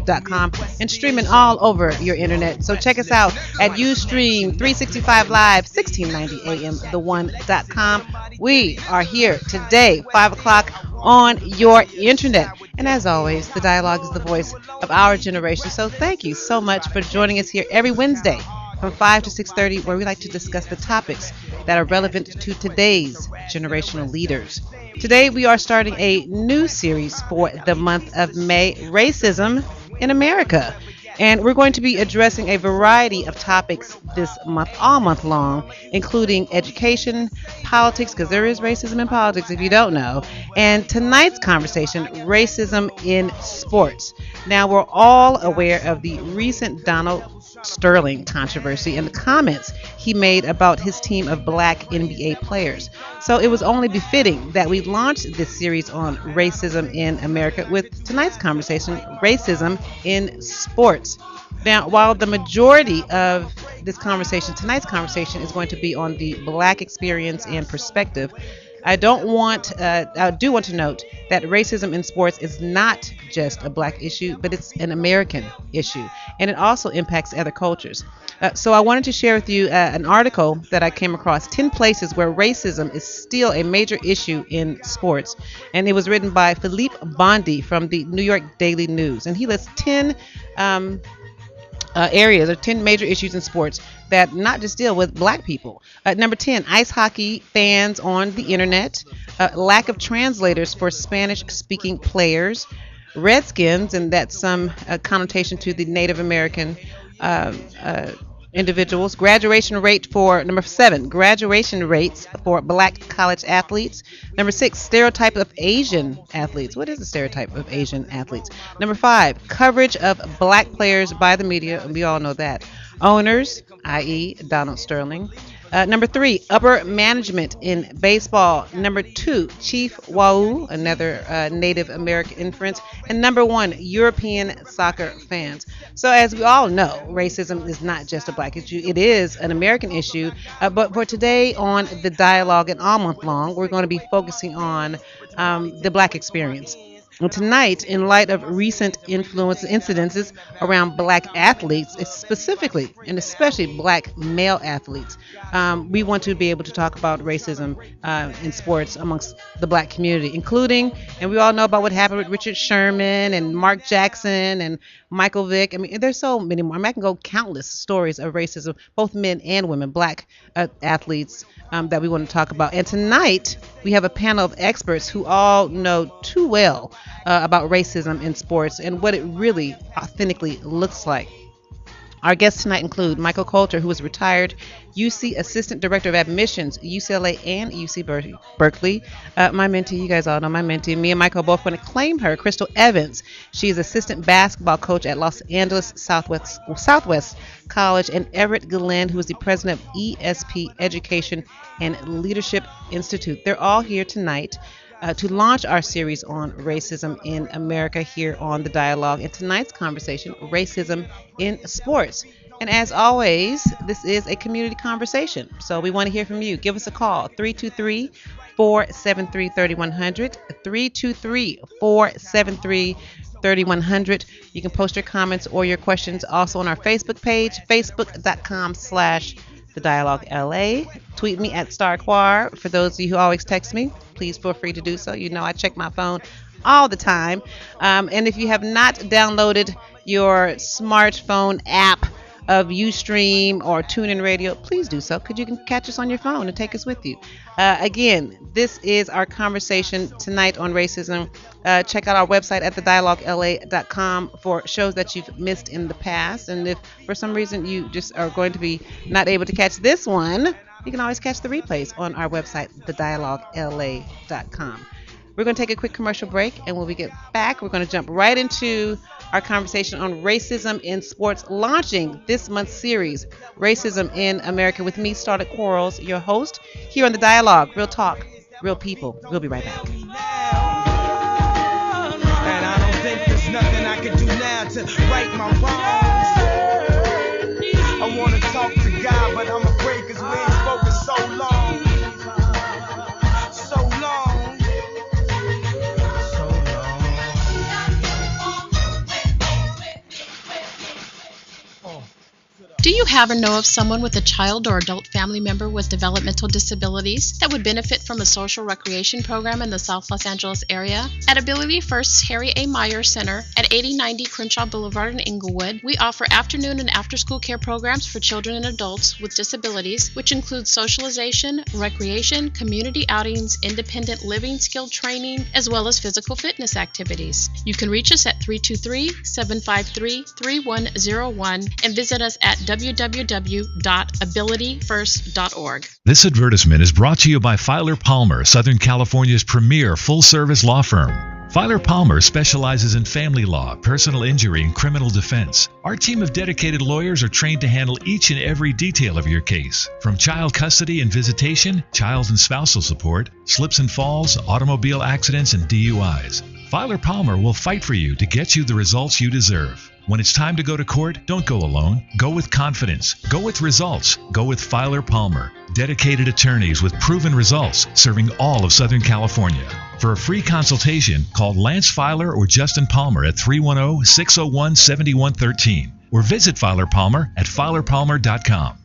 ustream365.com and streaming all over your internet. So check us out at Ustream 365 Live, 1690 AM, the1.com. We are here today, 5 o'clock on your internet. And as always, the dialogue is the voice of our generation. So thank you so much for joining us here every Wednesday from 5 to 6:30, where we like to discuss the topics that are relevant to today's generational leaders. Today, we are starting a new series for the month of May, Racism in America. And we're going to be addressing a variety of topics this month, all month long, including education, politics, because there is racism in politics if you don't know, and tonight's conversation, racism in sports. Now, we're all aware of the recent Donald Sterling controversy and the comments he made about his team of black NBA players. So it was only befitting that we launched this series on racism in America with tonight's conversation, racism in sports. Now, while the majority of tonight's conversation is going to be on the black experience and perspective, I do want to note that racism in sports is not just a black issue, but it's an American issue, and it also impacts other cultures. So I wanted to share with you an article that I came across, 10 places where racism is still a major issue in sports, and it was written by Philippe Bondi from the New York Daily News, and he lists 10 areas or 10 major issues in sports that not just deal with black people. Number 10, ice hockey fans on the internet, lack of translators for Spanish speaking players, Redskins, and that's some connotation to the Native American individuals. Number 7, graduation rates for black college athletes. Number 6, stereotype of Asian athletes. What is the stereotype of Asian athletes? Number 5, coverage of black players by the media. We all know that. Owners, i.e. Donald Sterling. Number 3, upper management in baseball. Number 2, Chief Wahoo, another Native American inference. And number 1, European soccer fans. So as we all know, racism is not just a black issue. It is an American issue. But for today on the dialogue and all month long, we're going to be focusing on the black experience. And tonight, in light of recent incidences around black athletes, specifically and especially black male athletes, we want to be able to talk about racism in sports amongst the black community, including, and we all know about what happened with Richard Sherman and Mark Jackson and Michael Vick. I mean, there's so many more. I can go countless stories of racism, both men and women, black athletes that we want to talk about. And tonight, we have a panel of experts who all know too well about racism in sports and what it really authentically looks like. Our guests tonight include Michael Coulter, who is retired UC Assistant Director of Admissions, UCLA and UC Berkeley. My mentee, you guys all know my mentee. Me and Michael both want to claim her. Crystal Evans. She is Assistant Basketball Coach at Los Angeles Southwest College. And Everett Glenn, who is the President of ESP Education and Leadership Institute. They're all here tonight to launch our series on racism in America here on The Dialogue. And tonight's conversation, racism in sports. And as always, this is a community conversation. So we want to hear from you. Give us a call, 323-473-3100, 323-473-3100. You can post your comments or your questions also on our Facebook page, facebook.com/The Dialogue LA. Tweet me at StarQuar. For those of you who always text me, please feel free to do so. You know I check my phone all the time. And if you have not downloaded your smartphone app of Ustream or TuneIn Radio, please do so, because you can catch us on your phone and take us with you. Again, this is our conversation tonight on racism. Check out our website at thedialoguela.com for shows that you've missed in the past. And if for some reason you just are going to be not able to catch this one, you can always catch the replays on our website, thedialoguela.com. We're going to take a quick commercial break, and when we get back, we're going to jump right into our conversation on racism in sports, launching this month's series, Racism in America, with me, Starlett Quarles, your host, here on The Dialogue. Real talk, real people. We'll be right back. And I don't think there's nothing I can do now to right my wrongs. I want to talk to God, but I'm afraid because we ain't spoken so long. So long. Do you have or know of someone with a child or adult family member with developmental disabilities that would benefit from a social recreation program in the South Los Angeles area? At Ability First's Harry A. Meyer Center at 8090 Crenshaw Boulevard in Inglewood, we offer afternoon and after-school care programs for children and adults with disabilities, which include socialization, recreation, community outings, independent living skill training, as well as physical fitness activities. You can reach us at 323-753-3101 and visit us at www.abilityfirst.org. This advertisement is brought to you by Filer Palmer, Southern California's premier full-service law firm. Filer Palmer specializes in family law, personal injury, and criminal defense. Our team of dedicated lawyers are trained to handle each and every detail of your case, from child custody and visitation, child and spousal support, slips and falls, automobile accidents, and DUIs. Filer Palmer will fight for you to get you the results you deserve. When it's time to go to court, don't go alone. Go with confidence. Go with results. Go with Filer Palmer. Dedicated attorneys with proven results serving all of Southern California. For a free consultation, call Lance Filer or Justin Palmer at 310-601-7113 or visit Filer Palmer at filerpalmer.com.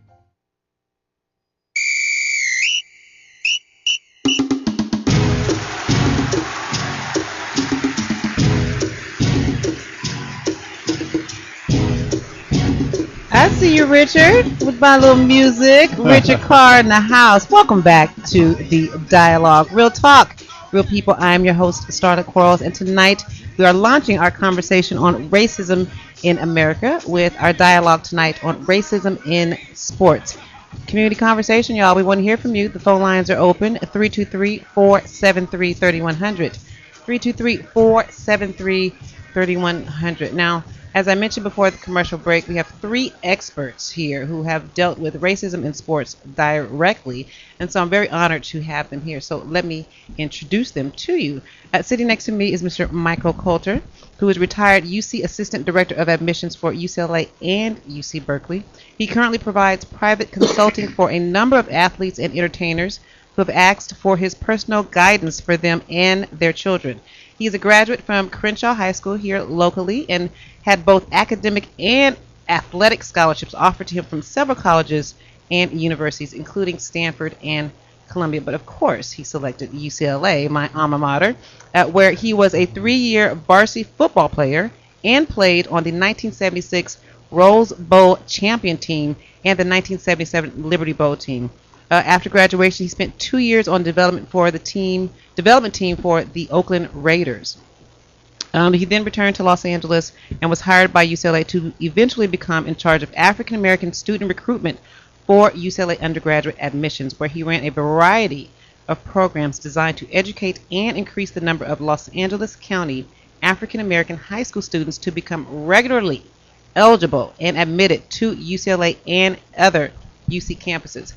I see you, Richard, with my little music. Richard Carr in the house. Welcome back to the Dialogue. Real talk, real people. I am your host, Starlett Quarles, and tonight we are launching our conversation on racism in America with our dialogue tonight on racism in sports. Community conversation, y'all. We want to hear from you. The phone lines are open, 323-473-3100. 323-473-3100. Now, as I mentioned before the commercial break, we have three experts here who have dealt with racism in sports directly, and so I'm very honored to have them here. So let me introduce them to you. Sitting next to me is Mr. Michael Coulter, who is retired UC Assistant Director of Admissions for UCLA and UC Berkeley. He currently provides private consulting for a number of athletes and entertainers who have asked for his personal guidance for them and their children. He is a graduate from Crenshaw High School here locally and had both academic and athletic scholarships offered to him from several colleges and universities, including Stanford and Columbia. But of course, he selected UCLA, my alma mater, where he was a 3-year varsity football player and played on the 1976 Rose Bowl champion team and the 1977 Liberty Bowl team. After graduation, he spent 2 years on development team for the Oakland Raiders. He then returned to Los Angeles and was hired by UCLA to eventually become in charge of African American student recruitment for UCLA undergraduate admissions, where he ran a variety of programs designed to educate and increase the number of Los Angeles County African American high school students to become regularly eligible and admitted to UCLA and other UC campuses.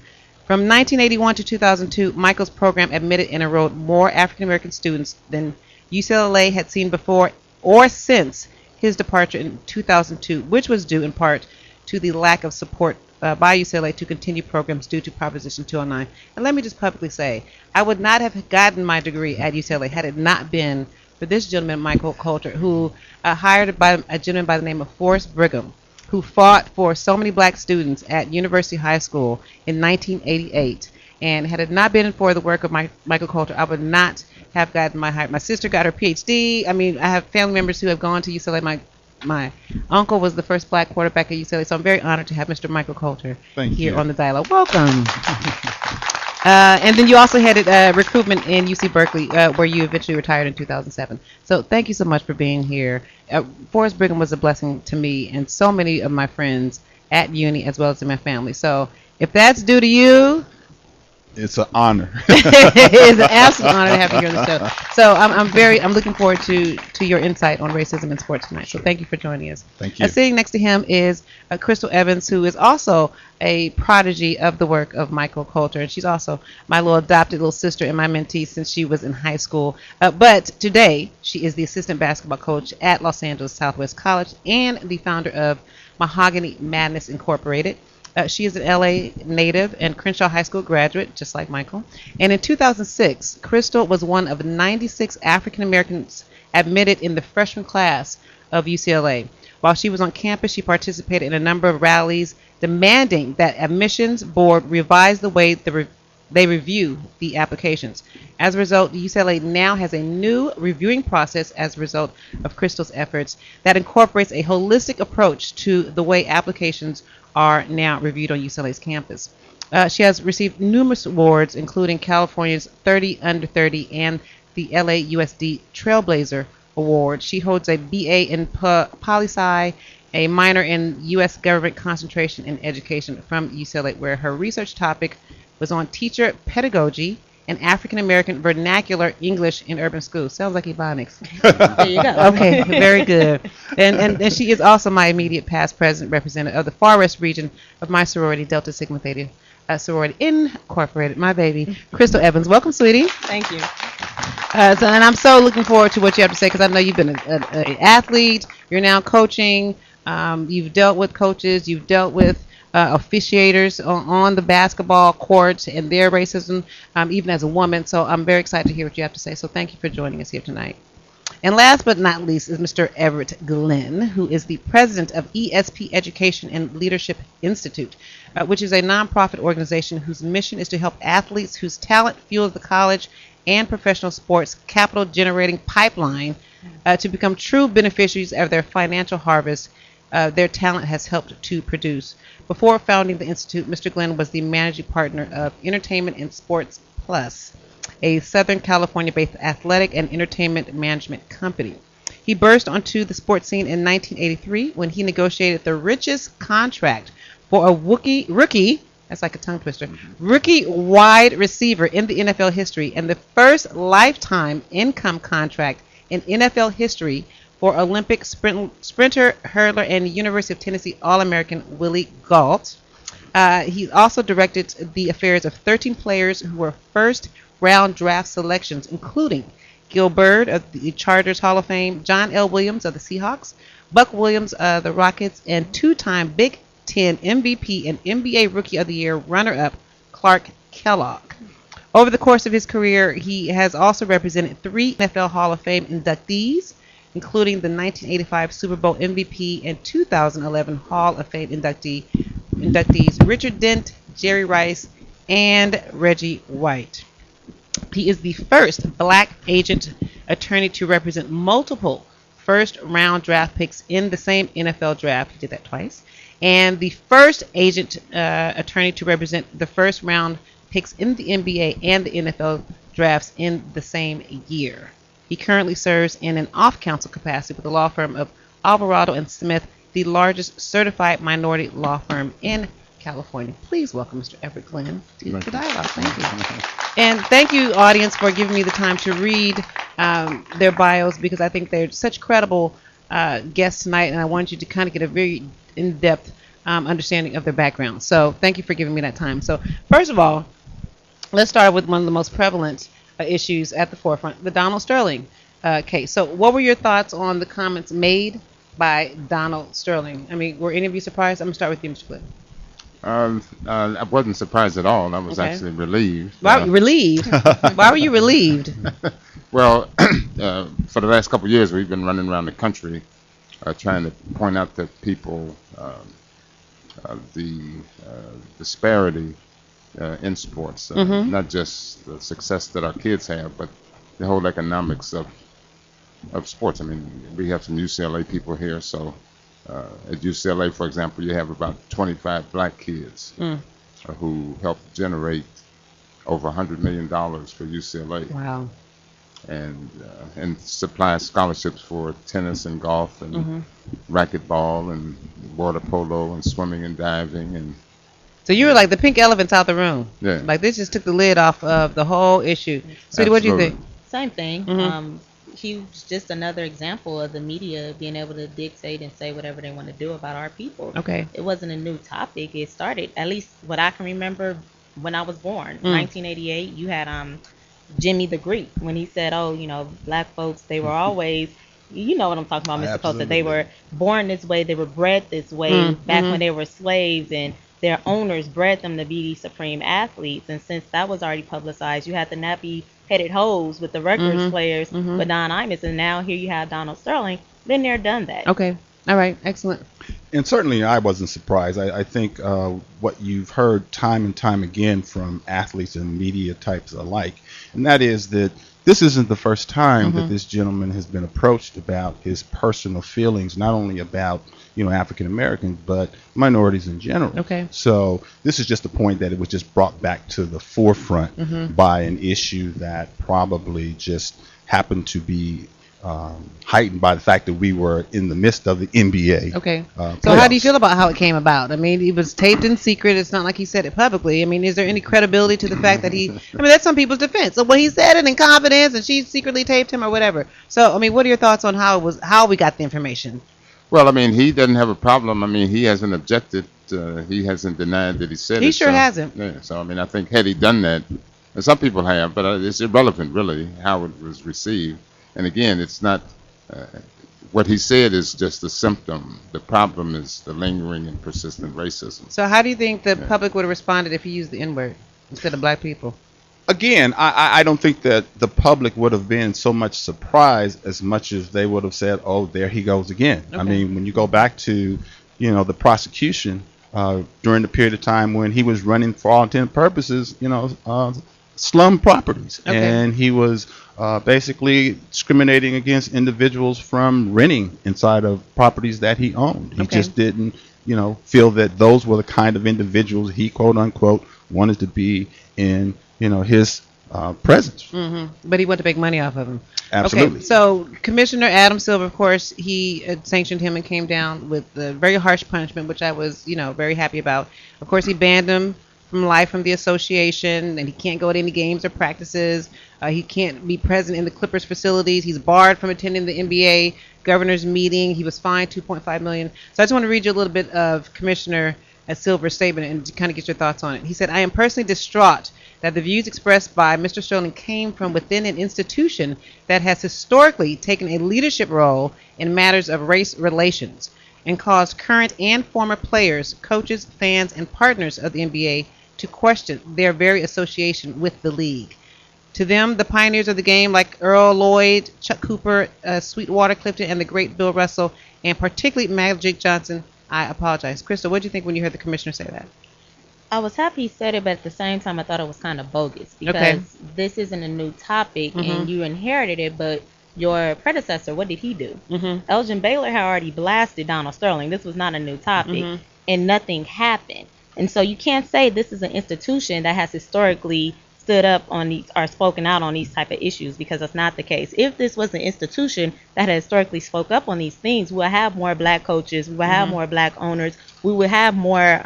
From 1981 to 2002, Michael's program admitted and enrolled more African American students than UCLA had seen before or since his departure in 2002, which was due in part to the lack of support by UCLA to continue programs due to Proposition 209. And let me just publicly say, I would not have gotten my degree at UCLA had it not been for this gentleman, Michael Coulter, who hired by a gentleman by the name of Forrest Brigham, who fought for so many black students at University High School in 1988. And had it not been for the work of Michael Coulter, I would not have gotten my hire. My sister got her PhD. I mean, I have family members who have gone to UCLA. My uncle was the first black quarterback at UCLA, so I'm very honored to have Mr. Michael Coulter here on the dialogue. Welcome. And then you also headed recruitment in UC Berkeley, where you eventually retired in 2007. So thank you so much for being here. Forrest Brigham was a blessing to me and so many of my friends at uni as well as in my family. So if that's due to you, it's an honor. It's an absolute honor to have you here on the show. So I'm looking forward to your insight on racism in sports tonight. So thank you for joining us. Thank you. Sitting next to him is Crystal Evans, who is also a prodigy of the work of Michael Coulter, and she's also my little adopted little sister and my mentee since she was in high school. But today she is the assistant basketball coach at Los Angeles Southwest College and the founder of Mahogany Madness Incorporated. She is an LA native and Crenshaw High School graduate, just like Michael. And in 2006, Crystal was one of 96 African Americans admitted in the freshman class of UCLA. While she was on campus, she participated in a number of rallies demanding that admissions board revise the way they review the applications. As a result, UCLA now has a new reviewing process as a result of Crystal's efforts that incorporates a holistic approach to the way applications are now reviewed on UCLA's campus. She has received numerous awards, including California's 30 Under 30 and the LAUSD Trailblazer Award. She holds a BA in Poli-Sci, a minor in U.S. Government Concentration in Education from UCLA, where her research topic was on teacher pedagogy and African American vernacular English in urban schools. Sounds like Ebonics. There you go. Okay, very good. And she is also my immediate past president representative of the Far West region of my sorority, Delta Sigma Theta Sorority Incorporated, my baby, Crystal Evans. Welcome, sweetie. Thank you. And I'm so looking forward to what you have to say because I know you've been an athlete. You're now coaching. You've dealt with coaches. You've dealt with officiators on the basketball court and their racism, even as a woman. So I'm very excited to hear what you have to say. So thank you for joining us here tonight. And last but not least is Mr. Everett Glenn, who is the president of ESP Education and Leadership Institute, which is a nonprofit organization whose mission is to help athletes whose talent fuels the college and professional sports capital generating pipeline to become true beneficiaries of their financial harvest their talent has helped to produce. Before founding the Institute, Mr. Glenn was the managing partner of Entertainment and Sports Plus, a Southern California-based athletic and entertainment management company. He burst onto the sports scene in 1983 when he negotiated the richest contract for a rookie, that's like a tongue twister, rookie wide receiver in the NFL history, and the first lifetime income contract in NFL history for Olympic sprinter, hurdler, and University of Tennessee All-American Willie Gault. He also directed the affairs of 13 players who were first-round draft selections, including Gil Byrd of the Chargers Hall of Fame, John L. Williams of the Seahawks, Buck Williams of the Rockets, and two-time Big Ten MVP and NBA Rookie of the Year runner-up Clark Kellogg. Over the course of his career, he has also represented 3 NFL Hall of Fame inductees, including the 1985 Super Bowl MVP and 2011 Hall of Fame inductees Richard Dent, Jerry Rice, and Reggie White. He is the first black agent attorney to represent multiple first-round draft picks in the same NFL draft. He did that twice. And the first agent attorney to represent the first-round picks in the NBA and the NFL drafts in the same year. He currently serves in an off-counsel capacity with the law firm of Alvarado and Smith, the largest certified minority law firm in California. Please welcome Mr. Everett Glenn to the dialogue. Thank you. And thank you, audience, for giving me the time to read their bios because I think they're such credible guests tonight, and I want you to kind of get a very in-depth understanding of their background. So thank you for giving me that time. So first of all, let's start with one of the most prevalent issues at the forefront, the Donald Sterling case. So what were your thoughts on the comments made by Donald Sterling? I mean, were any of you surprised? I'm going to start with you, Mr. Cliff. I wasn't surprised at all. I was actually relieved. Why were you relieved? Why were you relieved? Well, for the last couple of years, we've been running around the country trying to point out to people the disparity in sports, not just the success that our kids have, but the whole economics of sports. I mean, we have some UCLA people here, so at UCLA, for example, you have about 25 black kids who helped generate over $100 million for UCLA. Wow. And supply scholarships for tennis and golf and racquetball and water polo and swimming and diving and. So you were like the pink elephants out the room. Yeah. Like this just took the lid off of the whole issue. Sweetie, what do you think? Same thing. He was just another example of the media being able to dictate and say whatever they want to do about our people. Okay. It wasn't a new topic. It started, at least what I can remember, when I was born. 1988, you had Jimmy the Greek when he said, oh, you know, black folks, they were always, you know what I'm talking about, Mr. Costa. They were born this way. They were bred this way back when they were slaves, and their owners bred them to be these supreme athletes. And since that was already publicized, you had the nappy-headed hoes with the Rutgers players with Don Imus, and now here you have Donald Sterling. Been there, done that. Okay. All right, excellent. And certainly I wasn't surprised. I think what you've heard time and time again from athletes and media types alike, and that is that this isn't the first time that Mm-hmm. this gentleman has been approached about his personal feelings, not only about African Americans, but minorities in general. Okay. So this is just a point that it was just brought back to the forefront by an issue that probably just happened to be heightened by the fact that we were in the midst of the NBA. Okay. So how do you Playoffs. feel about how it came about? I mean, it was taped in secret. It's not like he said it publicly. I mean, is there any credibility to the fact that he? I mean, that's some people's defense. So, well, he said it in confidence, and she secretly taped him or whatever. So, I mean, what are your thoughts on how we got the information? Well, I mean, he doesn't have a problem. I mean, he hasn't objected. He hasn't denied that he said He it. sure So, hasn't. yeah. So, I mean, I think had he done that, and some people have, but it's irrelevant really how it was received. And again, it's not. What he said is just a symptom. The problem is the lingering and persistent racism. So, how do you think the Yeah. public would have responded if he used the N word instead of black people? Again, I don't think that the public would have been so much surprised as much as they would have said, "Oh, there he goes again." I Okay. mean, when you go back to, the prosecution during the period of time when he was running for all intent and purposes, slum properties, Okay. and he was basically discriminating against individuals from renting inside of properties that he owned. He Okay. just didn't, feel that those were the kind of individuals he quote unquote wanted to be in his presence. But he wanted to make money off of him. Absolutely. Okay, so Commissioner Adam Silver, of course, he sanctioned him and came down with a very harsh punishment, which I was, very happy about. Of course, he banned him from life from the association, and he can't go to any games or practices. He can't be present in the Clippers facilities. He's barred from attending the NBA governor's meeting. He was fined 2.5 million. So I just want to read you a little bit of Commissioner Silver's statement and kind of get your thoughts on it. He said, "I am personally distraught that the views expressed by Mr. Sterling came from within an institution that has historically taken a leadership role in matters of race relations and caused current and former players, coaches, fans, and partners of the NBA to question their very association with the league. To them, the pioneers of the game like Earl Lloyd, Chuck Cooper, Sweetwater Clifton, and the great Bill Russell, and particularly Magic Johnson, I apologize." Crystal, what did you think when you heard the commissioner say that? I was happy he said it, but at the same time, I thought it was kind of bogus because Okay. this isn't a new topic Mhm. and you inherited it, but your predecessor, what did he do? Mm-hmm. Elgin Baylor had already blasted Donald Sterling. This was not a new topic, Mhm. and nothing happened. And so you can't say this is an institution that has historically stood up on these or spoken out on these type of issues because that's not the case. If this was an institution that had historically spoke up on these things, we would have more black coaches, we would have more black owners, we would have more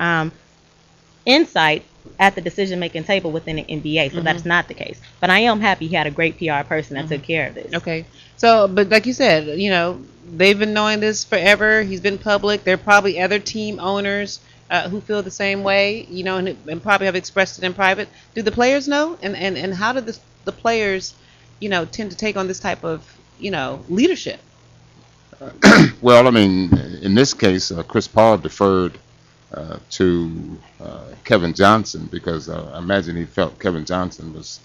insight at the decision-making table within the NBA. So that's not the case. But I am happy he had a great PR person that took care of this. Okay. So, but like you said, they've been knowing this forever. He's been public. There are probably other team owners who feel the same way, and probably have expressed it in private. Do the players know? And how do the players, tend to take on this type of, leadership? Well, I mean, in this case, Chris Paul deferred to Kevin Johnson because I imagine he felt Kevin Johnson was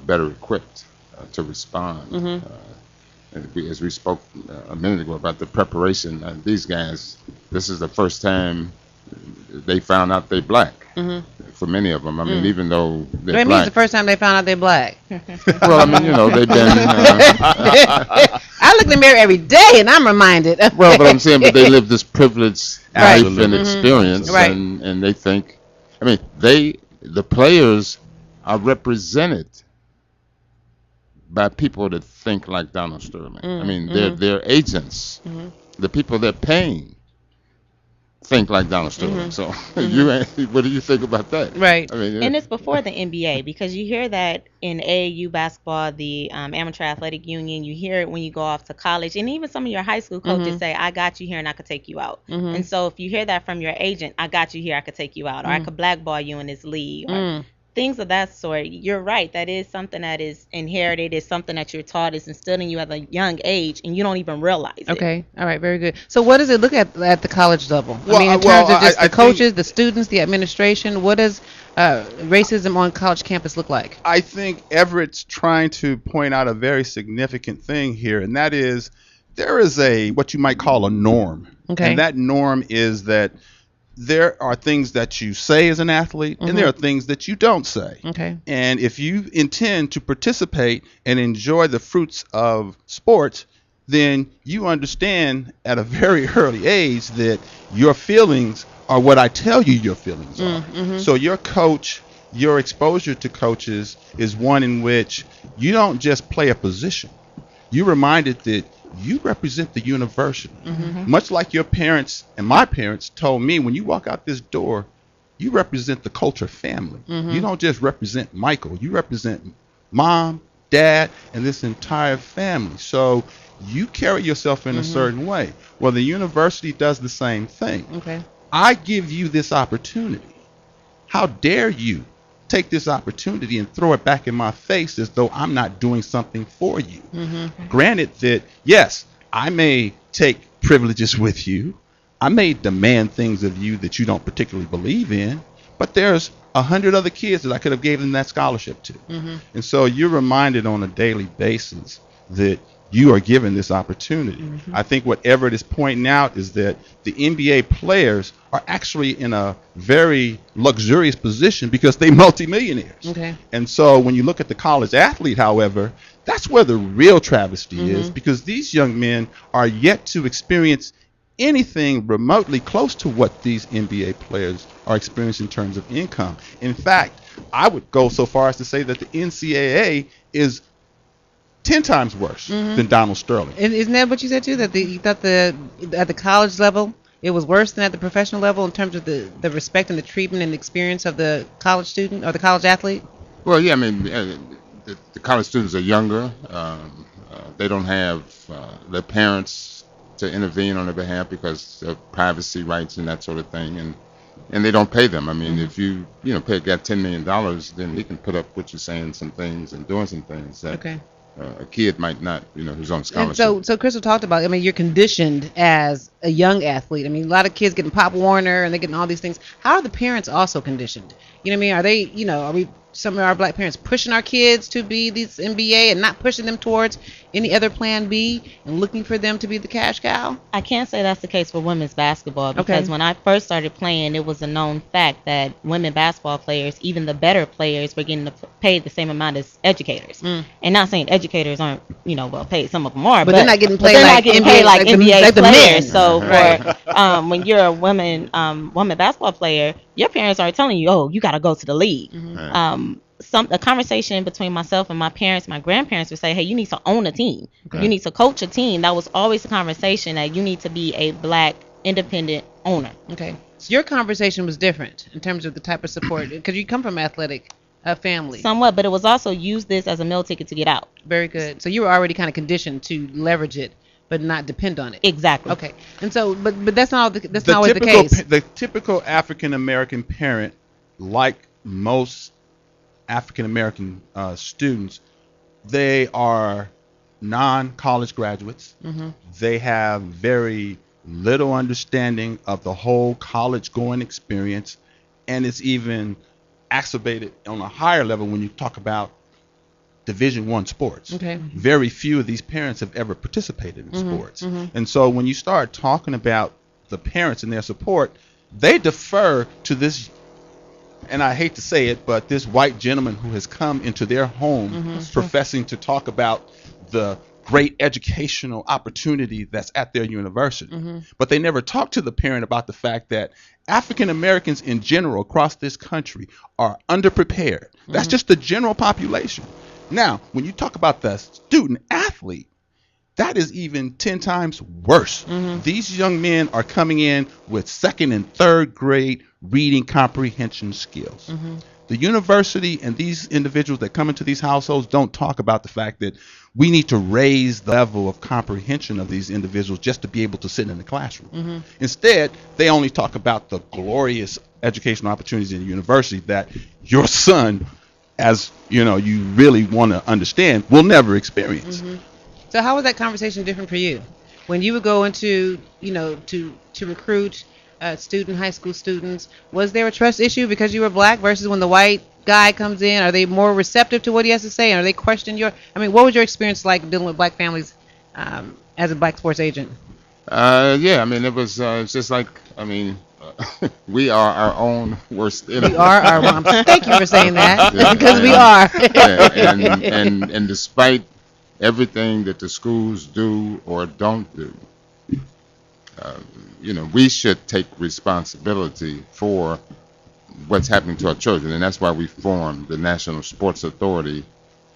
better equipped to respond. As we spoke a minute ago about the preparation, these guys, this is the first time they found out they're black. For many of them, I mean, even though they're It means black. the first time they found out they're black. Well, I mean, they've been. I look in the mirror every day and I'm reminded. Well, but I'm saying, but they live this privileged life Absolutely. and experience, Right. and they think. I mean, the players are represented by people that think like Donald Sterling. I mean, they're agents. The people they're paying think like Donald Sterling. So, what do you think about that? Right. I mean, And it's before the NBA because you hear that in AAU basketball, the Amateur Athletic Union. You hear it when you go off to college, and even some of your high school coaches say, "I got you here, and I could take you out." And so if you hear that from your agent, "I got you here, I could take you out," or "I could blackball you in this league," or things of that sort. You're right. That is something that is inherited. It's something that you're taught. It's instilled in you at a young age, and you don't even realize it. Okay. All right. Very good. So, what does it look at the college level? I Well, mean, in well, terms of just I the coaches, the students, the administration. What does racism on college campus look like? I think Everett's trying to point out a very significant thing here, and that is there is what you might call a norm Okay. And that norm is that there are things that you say as an athlete, and there are things that you don't say. Okay. And if you intend to participate and enjoy the fruits of sports, then you understand at a very early age that your feelings are what I tell you your feelings are. So your coach, your exposure to coaches is one in which you don't just play a position. You're reminded that you represent the university. Much like your parents and my parents told me, when you walk out this door, you represent the Culture family. You don't just represent Michael. You represent mom, dad, and this entire family. So you carry yourself in a certain way. Well, the university does the same thing. Okay. I give you this opportunity. How dare you take this opportunity and throw it back in my face as though I'm not doing something for you? Granted that, yes, I may take privileges with you. I may demand things of you that you don't particularly believe in, but there's 100 other kids that I could have given that scholarship to. And so you're reminded on a daily basis that you are given this opportunity. I think what Everett is pointing out is that the NBA players are actually in a very luxurious position because they're multimillionaires. Okay. And so when you look at the college athlete, however, that's where the real travesty is, because these young men are yet to experience anything remotely close to what these NBA players are experiencing in terms of income. In fact, I would go so far as to say that the NCAA is 10 times worse than Donald Sterling. And isn't that what you said too? That you thought at the college level it was worse than at the professional level in terms of the respect and the treatment and the experience of the college student or the college athlete? Well, yeah, I mean, the college students are younger. They don't have their parents to intervene on their behalf because of privacy rights and that sort of thing, and they don't pay them. I mean, if you pay a guy $10 million, then he can put up with you saying some things and doing some things that Okay. A kid might not, who's on And scholarship. so Crystal talked about, I mean, you're conditioned as a young athlete. I mean, a lot of kids getting Pop Warner and they're getting all these things. How are the parents also conditioned? You know what I mean? Are they, are we, some of our black parents pushing our kids to be these NBA and not pushing them towards any other plan B and looking for them to be the cash cow? I can't say that's the case for women's basketball because when I first started playing, it was a known fact that women basketball players, even the better players, were getting paid the same amount as educators. And not saying educators aren't, well paid. Some of them are, But they're not getting paid like NBA like the men. players. So Right. when you're a woman basketball player, your parents are telling you, oh, you got to go to the league. A conversation between myself and my parents, my grandparents would say, hey, you need to own a team. Okay. You need to coach a team. That was always a conversation that you need to be a black independent owner. Okay. So your conversation was different in terms of the type of support because you come from athletic family. Somewhat, but it was also use this as a meal ticket to get out. Very good. So you were already kind of conditioned to leverage it, but not depend on it. Exactly. Okay. And so, but that's not that's not always the case. The typical African American parent, like most African American students, they are non-college graduates. They have very little understanding of the whole college-going experience, and it's even exacerbated on a higher level when you talk about Division I sports. Okay. Very few of these parents have ever participated in sports. And so when you start talking about the parents and their support, they defer to this, and I hate to say it, but this white gentleman who has come into their home professing to talk about the great educational opportunity that's at their university. But they never talk to the parent about the fact that African Americans in general across this country are underprepared. That's just the general population. Now, when you talk about the student athlete, that is even 10 times worse. These young men are coming in with second and third grade reading comprehension skills. The university and these individuals that come into these households don't talk about the fact that we need to raise the level of comprehension of these individuals just to be able to sit in the classroom. Instead, they only talk about the glorious educational opportunities in the university that your son, as you really want to understand, will never experience. So how was that conversation different for you when you would go into, to recruit high school students? Was there a trust issue because you were black versus when the white guy comes in? Are they more receptive to what he has to say? Or are they questioning what was your experience like dealing with black families as a black sports agent? Yeah, I mean, it was it's just like, I mean, we are our own worst We enemy. are our moms. Thank you for saying that, Yeah, because we and are. yeah, and despite everything that the schools do or don't do, uh, we should take responsibility for what's happening to our children, and that's why we formed the National Sports Authority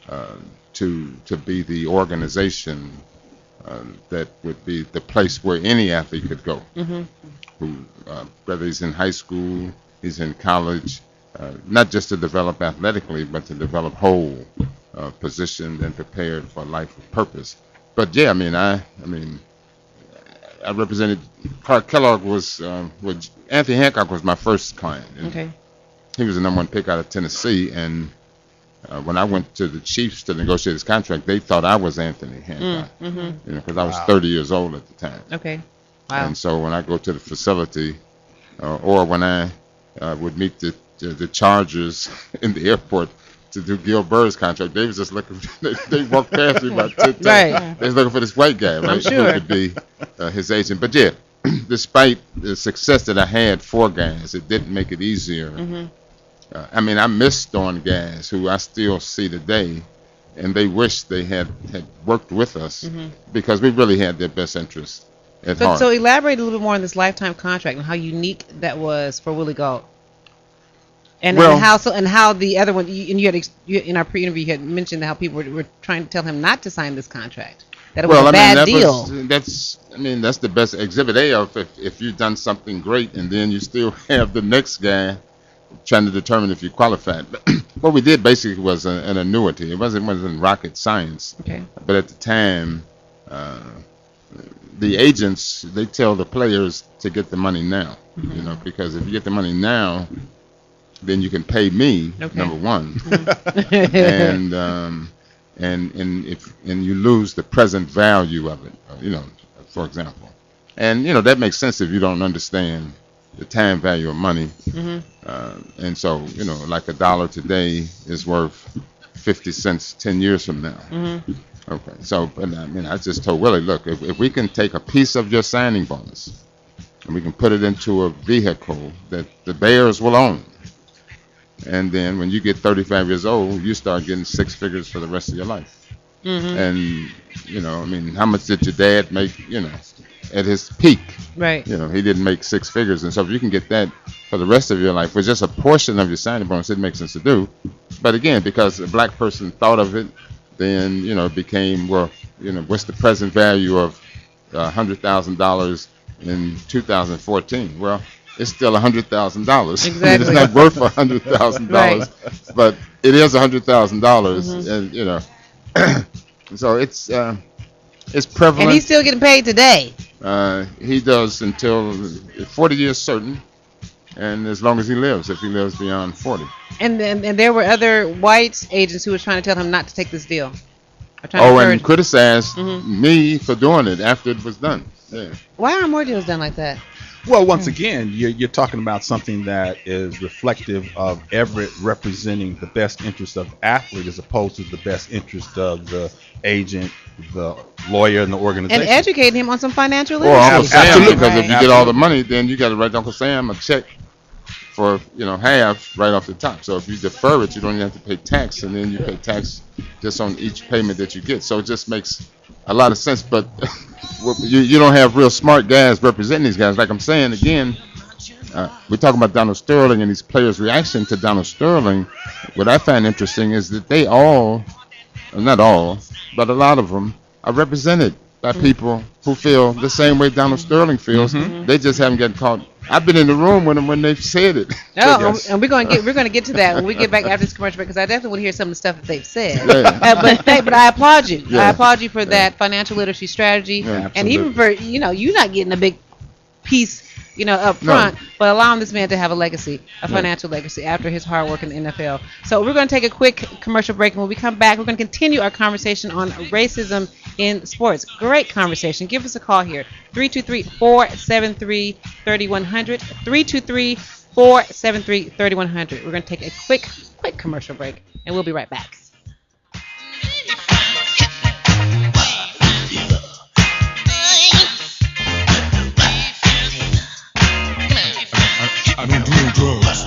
uh, to be the organization that would be the place where any athlete could go, Hmm. who whether he's in high school, he's in college, not just to develop athletically, but to develop whole, positioned and prepared for life of purpose. But yeah, I represented Clark Kellogg was Anthony Hancock was my first client, and Okay. he was the number one pick out of Tennessee. And when I went to the Chiefs to negotiate his contract, they thought I was Anthony Hancock, Mm-hmm. because I was Wow. 30 years old at the time. Okay. Wow. And so when I go to the facility, or when I would meet the Chargers in the airport to do Gil Burr's contract, they was just looking. They walked past me about 10 times. Right. They was looking for this white guy, right, sure. who could be his agent. But yeah, despite the success that I had for guys, it didn't make it easier. Hmm. I missed on guys who I still see today, and they wish they had worked with us, because we really had their best interest at So, heart. so elaborate a little bit more on this lifetime contract and how unique that was for Willie Gault. Well- And how the other one, and you had in our pre-interview you had mentioned how people were trying to tell him not to sign this contract, that it was a bad deal. That's the best exhibit A of if you've done something great and then you still have the next guy trying to determine if you qualified. What we did basically was an annuity. It wasn't rocket science, Okay. but at the time, uh, the agents, they tell the players to get the money now, because if you get the money now, then you can pay me, Okay. number one, and and you lose the present value of it, for example. And that makes sense if you don't understand the time value of money. Hmm. And so, like a dollar today is worth 50 cents 10 years from now. Hmm. Okay. So, but I just told Willie, look, if we can take a piece of your signing bonus and we can put it into a vehicle that the Bears will own, and then when you get 35 years old, you start getting six figures for the rest of your life. Hmm. And, how much did your dad make, at his peak? Right. He didn't make six figures. And so if you can get that for the rest of your life with just a portion of your signing bonus, it makes sense to do. But again, because a black person thought of it, then, it became, well, what's the present value of $100,000 in 2014? Well, it's still $100,000. Exactly. It's not worth $100,000, but it is $100,000, and so it's prevalent. And he's still getting paid today. He does until 40 years certain, and as long as he lives, if he lives beyond 40. And there were other white agents who were trying to tell him not to take this deal. Or trying to Oh, encourage and him. criticized me for doing it after it was done. Yeah. Why aren't more deals done like that? Well, once again, you're talking about something that is reflective of Everett representing the best interest of the athlete as opposed to the best interest of the agent, the lawyer, and the organization. And educating him on some financial Or Uncle literacy. Sam, Absolutely. because if you Right. get all the money, then you got to write Uncle Sam a check for half right off the top. So if you defer it, you don't even have to pay tax, and then you pay tax just on each payment that you get. So it just makes a lot of sense. But you don't have real smart guys representing these guys. Like I'm saying again, we're talking about Donald Sterling and these players' reaction to Donald Sterling. What I find interesting is that they all, not all, but a lot of them are represented by people who feel the same way Donald Sterling feels. They just haven't gotten caught. I've been in the room with them when they've said it. Oh, and we're going to get to that when we get back after this commercial break, because I definitely want to hear some of the stuff that they've said. Yeah. But I applaud you. Yeah. I applaud you for that financial literacy strategy, Yeah, and even for you not getting a big piece up front, but allowing this man to have a legacy, a financial legacy after his hard work in the NFL. So we're going to take a quick commercial break, and when we come back, we're going to continue our conversation on racism in sports. Great conversation. Give us a call here, 323-473-3100, 323-473-3100. We're going to take a quick commercial break, and we'll be right back. doing drugs.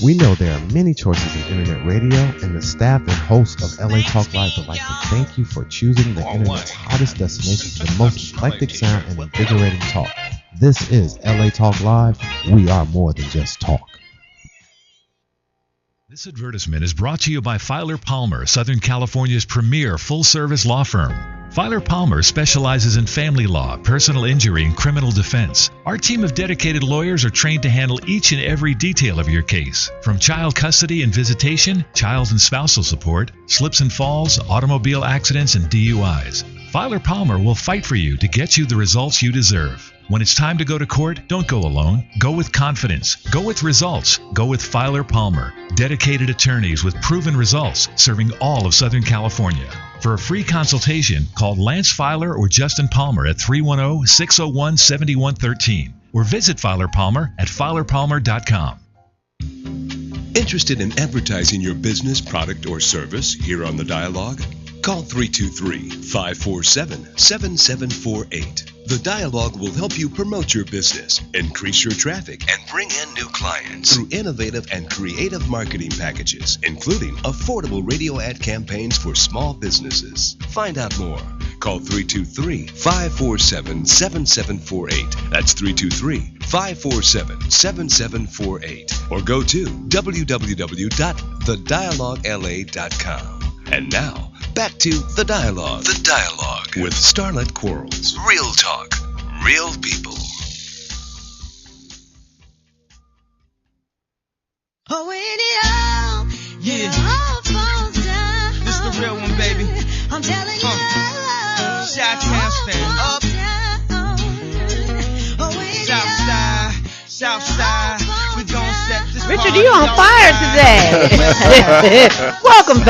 We know there are many choices in internet radio, and the staff and hosts of LA Talk Live would like to thank you for choosing the internet's hottest destination for the most eclectic sound and invigorating talk. This is LA Talk Live. We are more than just talk. This advertisement is brought to you by Filer Palmer, Southern California's premier full-service law firm. Filer Palmer specializes in family law, personal injury, and criminal defense. Our team of dedicated lawyers are trained to handle each and every detail of your case, from child custody and visitation, child and spousal support, slips and falls, automobile accidents, and DUIs. Filer Palmer will fight for you to get you the results you deserve. When it's time to go to court, don't go alone. Go with confidence. Go with results. Go with Filer Palmer. Dedicated attorneys with proven results serving all of Southern California. For a free consultation, call Lance Filer or Justin Palmer at 310-601-7113 or visit Filer Palmer at filerpalmer.com. Interested in advertising your business, product, or service here on The Dialogue? Call 323-547-7748. The Dialogue will help you promote your business, increase your traffic, and bring in new clients through innovative and creative marketing packages, including affordable radio ad campaigns for small businesses. Find out more. Call 323-547-7748. That's 323-547-7748. Or go to www.thedialoguela.com. And now, back to The Dialogue. The Dialogue with Starlett Quarles. Real talk, real people. Oh, when it all, yeah, all falls down. This the real one, baby. I'm telling you, Chi-Town stand up. Southside, we gon' set this Richard, you on fire today. Welcome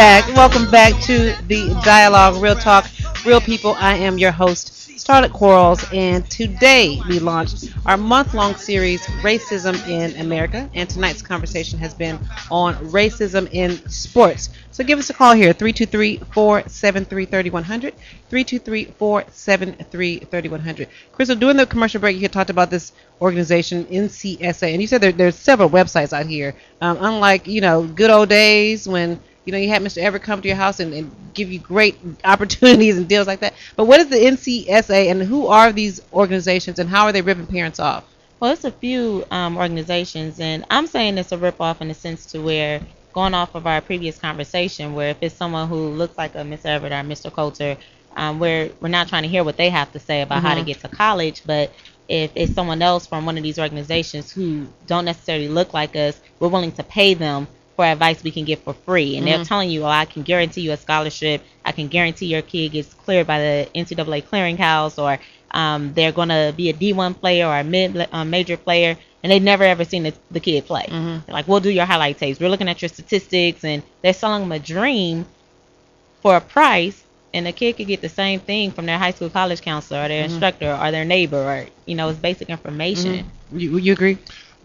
back to the Dialogue, Real Talk, Real People. I am your host, Starlett Quarles, and today we launched our month-long series, Racism in America, and tonight's conversation has been on racism in sports. So give us a call here, 323-473-3100, 323-473-3100. Crystal, during the commercial break, you had talked about this organization, NCSA, and you said there's several websites out here. Unlike, good old days when, you had Mr. Everett come to your house and give you great opportunities and deals like that. But what is the NCSA, and who are these organizations, and how are they ripping parents off? Well, it's a few organizations, and I'm saying it's a rip-off in the sense to where, going off of our previous conversation, where if it's someone who looks like a Miss Everett or Mr. Coulter, we're not trying to hear what they have to say about how to get to college, but if it's someone else from one of these organizations who don't necessarily look like us, we're willing to pay them for advice we can get for free. And they're telling you, I can guarantee you a scholarship, I can guarantee your kid gets cleared by the NCAA clearinghouse, or they're going to be a D1 player or a major player, and they've never ever seen the kid play. They're like, we'll do your highlight tapes. We're looking at your statistics, and they're selling them a dream for a price, and the kid could get the same thing from their high school college counselor or their instructor or their neighbor, or, it's basic information. You agree?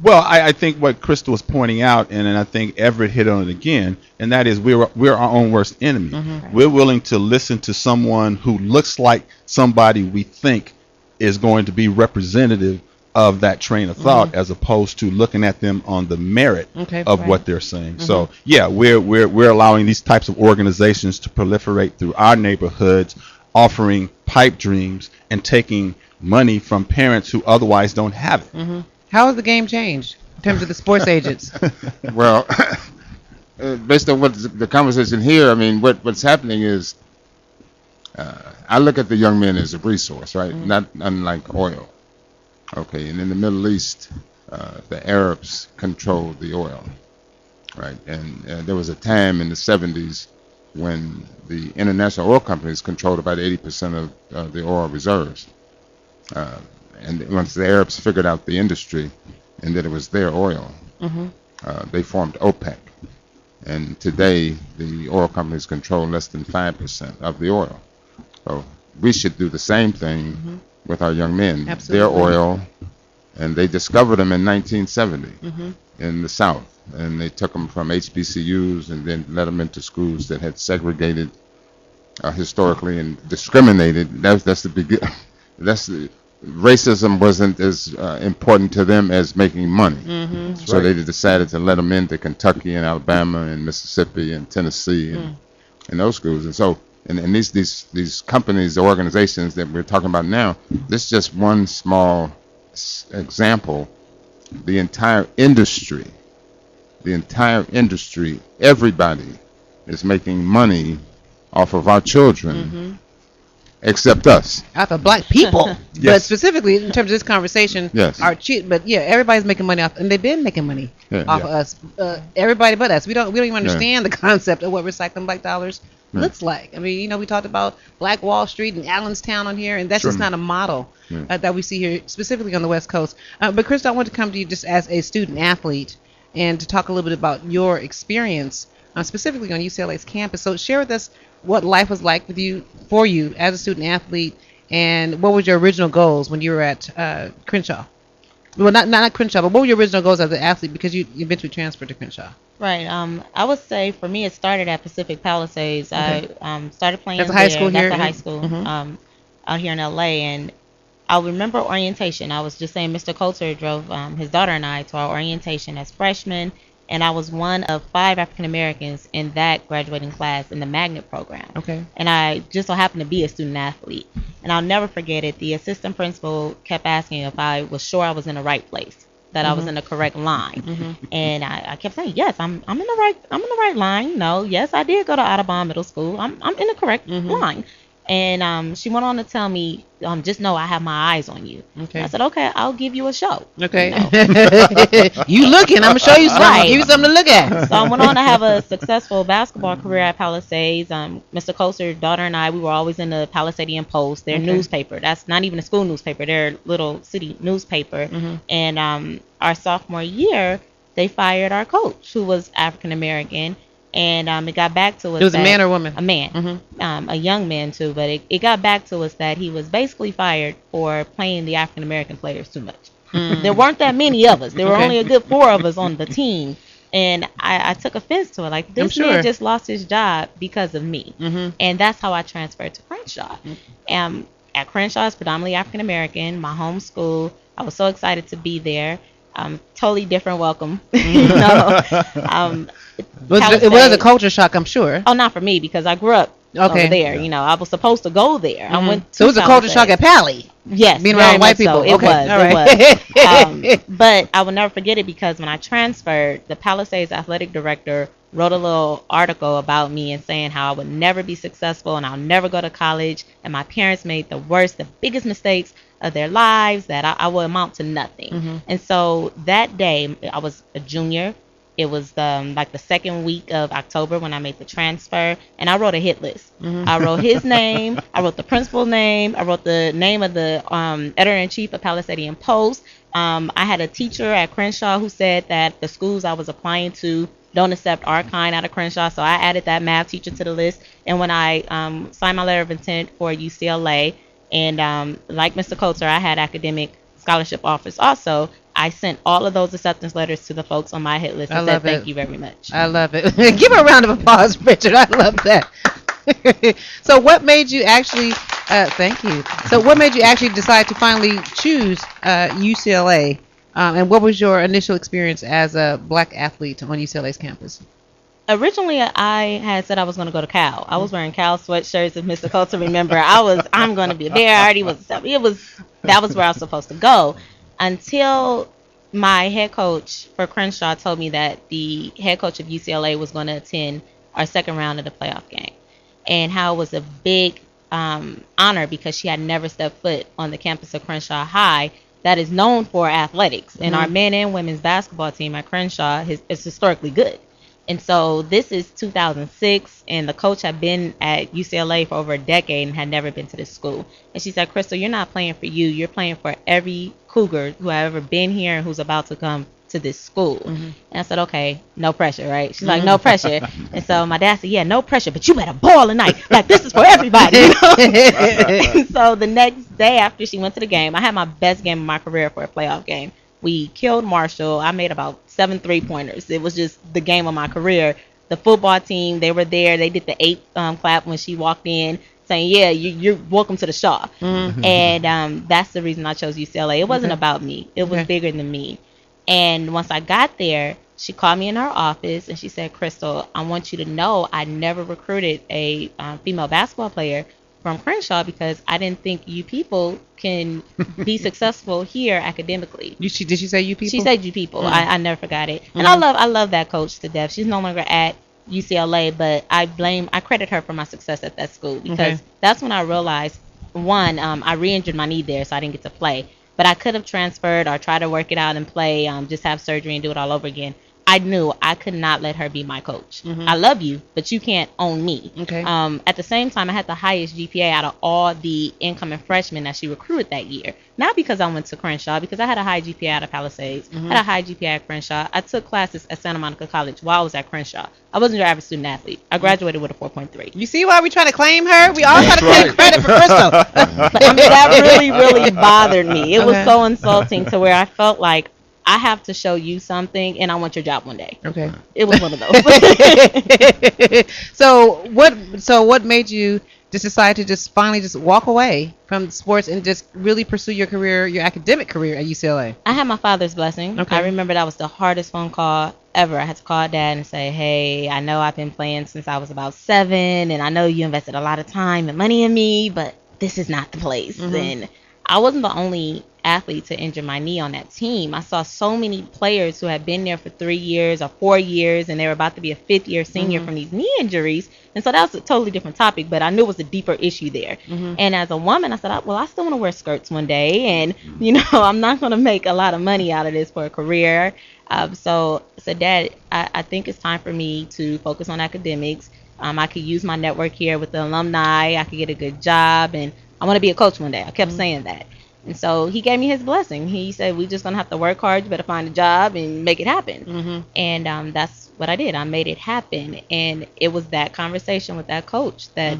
Well, I think what Crystal was pointing out, and I think Everett hit on it again, and that is we're our own worst enemy. We're willing to listen to someone who looks like somebody we think is going to be representative of that train of thought, as opposed to looking at them on the merit of what they're saying. So yeah, we're allowing these types of organizations to proliferate through our neighborhoods, offering pipe dreams and taking money from parents who otherwise don't have it. How has the game changed in terms of the sports agents? Well, based on what the conversation here, I mean, what's happening is I look at the young men as a resource, right? Not unlike oil. Okay, and in the Middle East, the Arabs controlled the oil, right? And there was a time in the 70s when the international oil companies controlled about 80% of the oil reserves. And once the Arabs figured out the industry and that it was their oil, they formed OPEC. And today, the oil companies control less than 5% of the oil. So we should do the same thing with our young men. Absolutely. Their oil, and they discovered them in 1970 in the South. And they took them from HBCUs and then let them into schools that had segregated historically and discriminated. That's the big. That's the racism wasn't as important to them as making money. Mm-hmm. So they decided to let them into Kentucky and Alabama and Mississippi and Tennessee and those schools. And so and these companies, the organizations that we're talking about now, this is just one small example. The entire industry, everybody is making money off of our children, except us. Off of black people. But Yes. specifically in terms of this conversation, Yes. but yeah, everybody's making money off, and they've been making money off of us. Everybody but us. We don't even understand the concept of what recycling black dollars looks like. I mean, we talked about Black Wall Street and Allenstown on here, and that's just not a model that we see here, specifically on the West Coast. But Chris, I want to come to you just as a student athlete and to talk a little bit about your experience, specifically on UCLA's campus. So share with us what life was like for you as a student athlete, and what was your original goals when you were at Crenshaw? Well, not Crenshaw, but what were your original goals as an athlete, because you eventually transferred to Crenshaw? Right. I would say for me, it started at Pacific Palisades. Okay. I started playing That's a high school here? That's a high school out here in LA. And I remember orientation. I was just saying Mr. Coulter drove his daughter and I to our orientation as freshmen. And I was one of 5 African Americans in that graduating class in the magnet program. Okay. And I just so happened to be a student athlete. And I'll never forget it. The assistant principal kept asking if I was sure I was in the right place, that I was in the correct line. And I kept saying, yes, I'm in the right line. No, yes, I did go to Audubon Middle School. I'm in the correct line. And she went on to tell me, just know I have my eyes on you. Okay. I said, okay, I'll give you a show. Okay. You looking? I'm gonna show you something. Right. Give you something to look at. So I went on to have a successful basketball career at Palisades. Mr. Coaster's daughter and I, we were always in the Palisadian Post, their newspaper. That's not even a school newspaper, their little city newspaper. And our sophomore year, they fired our coach, who was African American. And it got back to us. It was a man or woman? A man. A young man, too. But it got back to us that he was basically fired for playing the African American players too much. There weren't that many of us. There were only a good 4 of us on the team. And I took offense to it. Like, this man just lost his job because of me. And that's how I transferred to Crenshaw. At Crenshaw, it's predominantly African American, my home school. I was so excited to be there. Totally different welcome. It was a culture shock, I'm sure. Oh, not for me, because I grew up over there. I was supposed to go there. I went. So it was a culture shock at Pally. Yes, being around white people. So. It Okay. was. All right. It was. But I will never forget it, because when I transferred, the Palisades athletic director wrote a little article about me and saying how I would never be successful and I'll never go to college, and my parents made the biggest mistakes of their lives, that I will amount to nothing. And so that day, I was a junior. It was like the second week of October when I made the transfer, and I wrote a hit list. I wrote his name, I wrote the principal's name, I wrote the name of the editor-in-chief of Palisadian Post. I had a teacher at Crenshaw who said that the schools I was applying to don't accept our kind out of Crenshaw, so I added that math teacher to the list. And when I signed my letter of intent for UCLA, and like Mr. Coulter, I had academic scholarship offers also, I sent all of those acceptance letters to the folks on my hit list and said thank you very much. I love it. Give her a round of applause, Richard. I love that. So what made you actually, thank you. So what made you actually decide to finally choose UCLA? And what was your initial experience as a black athlete on UCLA's campus? Originally, I had said I was going to go to Cal. I was wearing Cal sweatshirts, if Mr. Coulter remember. I'm going to be there. I already that was where I was supposed to go, until my head coach for Crenshaw told me that the head coach of UCLA was going to attend our second round of the playoff game, and how it was a big honor, because she had never stepped foot on the campus of Crenshaw High, that is known for athletics. And our men and women's basketball team at Crenshaw is historically good. And so this is 2006, and the coach had been at UCLA for over a decade and had never been to this school. And she said, Crystal, you're not playing for you. You're playing for every Cougar who have ever been here and who's about to come to this school. And I said, okay, no pressure, right? She's like, no pressure. And so my dad said, yeah, no pressure, but you better ball tonight. Like, this is for everybody. And so the next day after she went to the game, I had my best game of my career for a playoff game. We killed Marshall. I made about 7 3-pointers. It was just the game of my career. the football team, they were there. They did the 8 clap when she walked in, saying, "Yeah, you're welcome to the Shaw." And that's the reason I chose UCLA. It wasn't about me. It was bigger than me. And once I got there, she called me in her office and she said, "Crystal, I want you to know I never recruited a female basketball player from Crenshaw because I didn't think you people can be successful here academically." Did she say you people? She said you people. I never forgot it. And I love that coach to death. She's no longer at UCLA, but I credit her for my success at that school because that's when I realized, one, I re-injured my knee there, so I didn't get to play. But I could have transferred or tried to work it out and play, just have surgery and do it all over again. I knew I could not let her be my coach. I love you, but you can't own me. At the same time, I had the highest GPA out of all the incoming freshmen that she recruited that year. Not because I went to Crenshaw, because I had a high GPA out of Palisades. I had a high GPA at Crenshaw. I took classes at Santa Monica College while I was at Crenshaw. I wasn't your average student athlete. I graduated with a 4.3. You see why we trying to claim her? We all try to claim credit for Crystal. But, I mean, that really, really bothered me. It was so insulting to where I felt like I have to show you something, and I want your job one day. Okay. It was one of those. So what made you just decide to just finally just walk away from sports and just really pursue your career, your academic career at UCLA? I had my father's blessing. Okay. I remember that was the hardest phone call ever. I had to call Dad and say, "Hey, I know I've been playing since I was about 7, and I know you invested a lot of time and money in me, but this is not the place." And I wasn't the only athlete to injure my knee on that team. I saw so many players who had been there for 3 years or 4 years, and they were about to be a 5th-year senior from these knee injuries. And so that was a totally different topic, but I knew it was a deeper issue there. And as a woman, I said, well, I still want to wear skirts one day, and I'm not going to make a lot of money out of this for a career. So I said, "Dad, I think it's time for me to focus on academics. I could use my network here with the alumni. I could get a good job, and I want to be a coach one day." I kept saying that. And so he gave me his blessing. He said, "We're just going to have to work hard. You better find a job and make it happen." And that's what I did. I made it happen. And it was that conversation with that coach that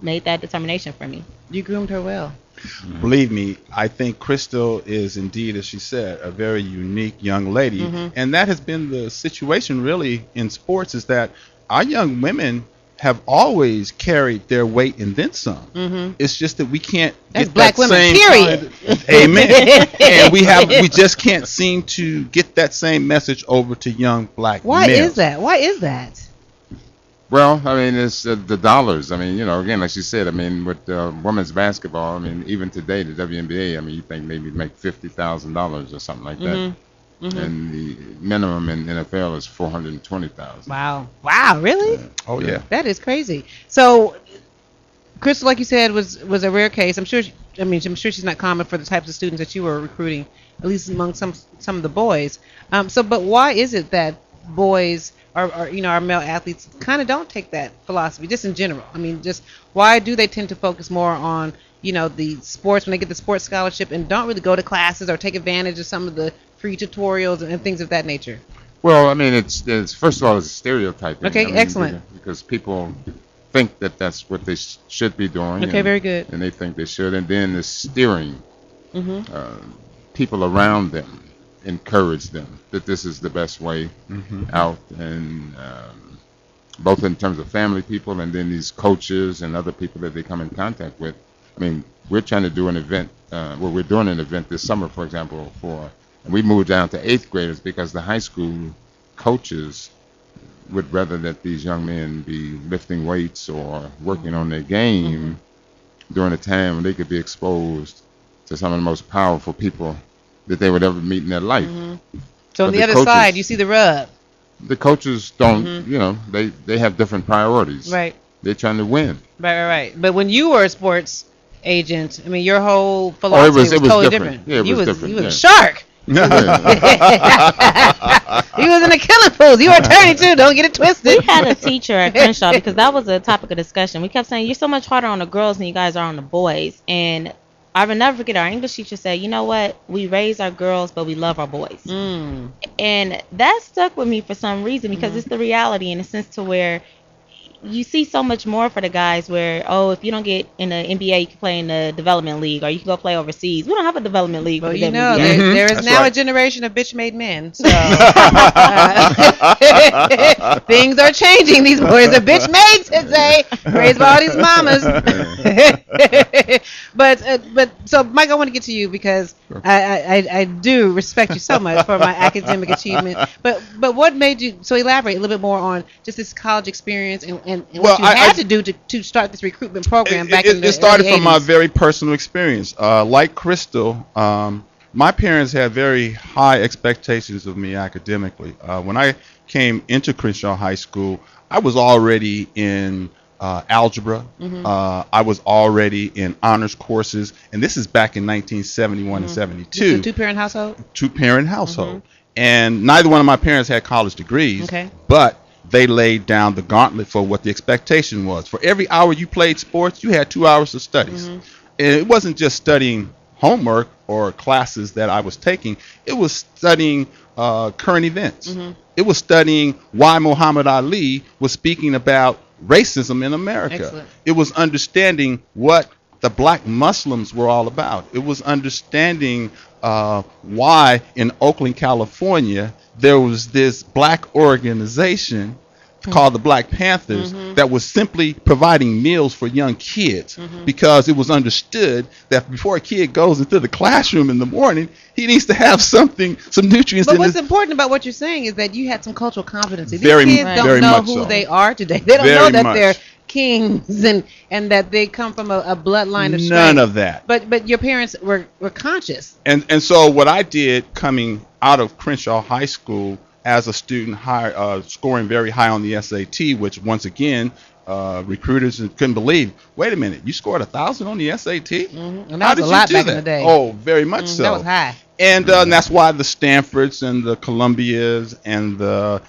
made that determination for me. You groomed her well. Believe me, I think Crystal is indeed, as she said, a very unique young lady. And that has been the situation really in sports, is that our young women have always carried their weight and then some. It's just that we can't That's get black that women, same period. Amen. And we just can't seem to get that same message over to young black Why males. is that? Why is that? Well, I mean, it's the dollars. I mean, again, like you said, I mean, with women's basketball, I mean, even today, the WNBA, I mean, you think maybe make $50,000 or something like that. And the minimum in NFL is $420,000. Wow, really? Oh yeah. That is crazy. So, Crystal, like you said, was a rare case. I'm sure she's not common for the types of students that you were recruiting, at least among some of the boys. But why is it that boys our male athletes kind of don't take that philosophy, just in general? I mean, just why do they tend to focus more on the sports when they get the sports scholarship and don't really go to classes or take advantage of some of the free tutorials and things of that nature? Well, I mean, it's first of all, it's a stereotyping. Okay, I mean, excellent. Because people think that that's what they should be doing. Okay, very good. And they think they should, and then the steering people around them, encourage them that this is the best way out, and both in terms of family people and then these coaches and other people that they come in contact with. I mean, we're trying to do an event. We're doing an event this summer, for example, and we moved down to 8th graders because the high school coaches would rather that these young men be lifting weights or working on their game during a time when they could be exposed to some of the most powerful people that they would ever meet in their life. So on the other side, you see the rub. The coaches don't, they have different priorities. Right. They're trying to win. Right. But when you were a sports agent, I mean, your whole philosophy was totally different. Yeah, it was different. You was a shark. He was in the killing pools. You were attorney too. Don't get it twisted. We had a teacher at Crenshaw because that was a topic of discussion. We kept saying, "You're so much harder on the girls than you guys are on the boys." And I will never forget our English teacher said, "You know what? We raise our girls, but we love our boys." And that stuck with me for some reason because it's the reality in a sense to where you see so much more for the guys where, oh, if you don't get in the NBA, you can play in the development league or you can go play overseas. We don't have a development league for Well, the you know, WNBA. there is That's now right. a generation of bitch-made men. So things are changing. These boys are bitch-made today, raised by all these mamas. but so, Mike, I want to get to you because I do respect you so much for my academic achievement. But what made you so elaborate a little bit more on just this college experience and what you had to do to start this recruitment program back in the It started early from my 80s? very personal experience. Like Crystal, my parents had very high expectations of me academically. When I came into Crenshaw High School, I was already in algebra. I was already in honors courses, and this is back in 1971 and 72. This is a two-parent household? Two-parent household. And neither one of my parents had college degrees, Okay. but they laid down the gauntlet for what the expectation was. For every hour you played sports, you had 2 hours of studies. And it wasn't just studying homework or classes that I was taking. It was studying current events. It was studying why Muhammad Ali was speaking about racism in America. Excellent. It was understanding what the black Muslims were all about. It was understanding why in Oakland, California, there was this black organization called the Black Panthers that was simply providing meals for young kids because it was understood that before a kid goes into the classroom in the morning, he needs to have something, some nutrients But in what's his. important about what you're saying is that you had some cultural competency. These Very- kids very don't know much who so. they are today. They don't Very know that much. they're kings and that they come from a bloodline of strength. None of that. But your parents were conscious. And so what I did coming out of Crenshaw High School as a student, scoring very high on the SAT, which once again, recruiters couldn't believe. Wait a minute, you scored 1,000 on the SAT? And that was a lot back in the day. Oh, very much so. That was high. And that's why the Stanfords and the Columbias and the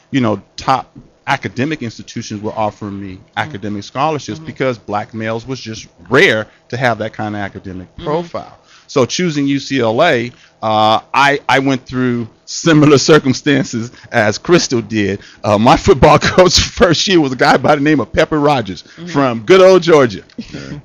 top academic institutions were offering me academic scholarships because black males was just rare to have that kind of academic profile. So choosing UCLA, I went through similar circumstances as Crystal did. My football coach first year was a guy by the name of Pepper Rogers from good old Georgia.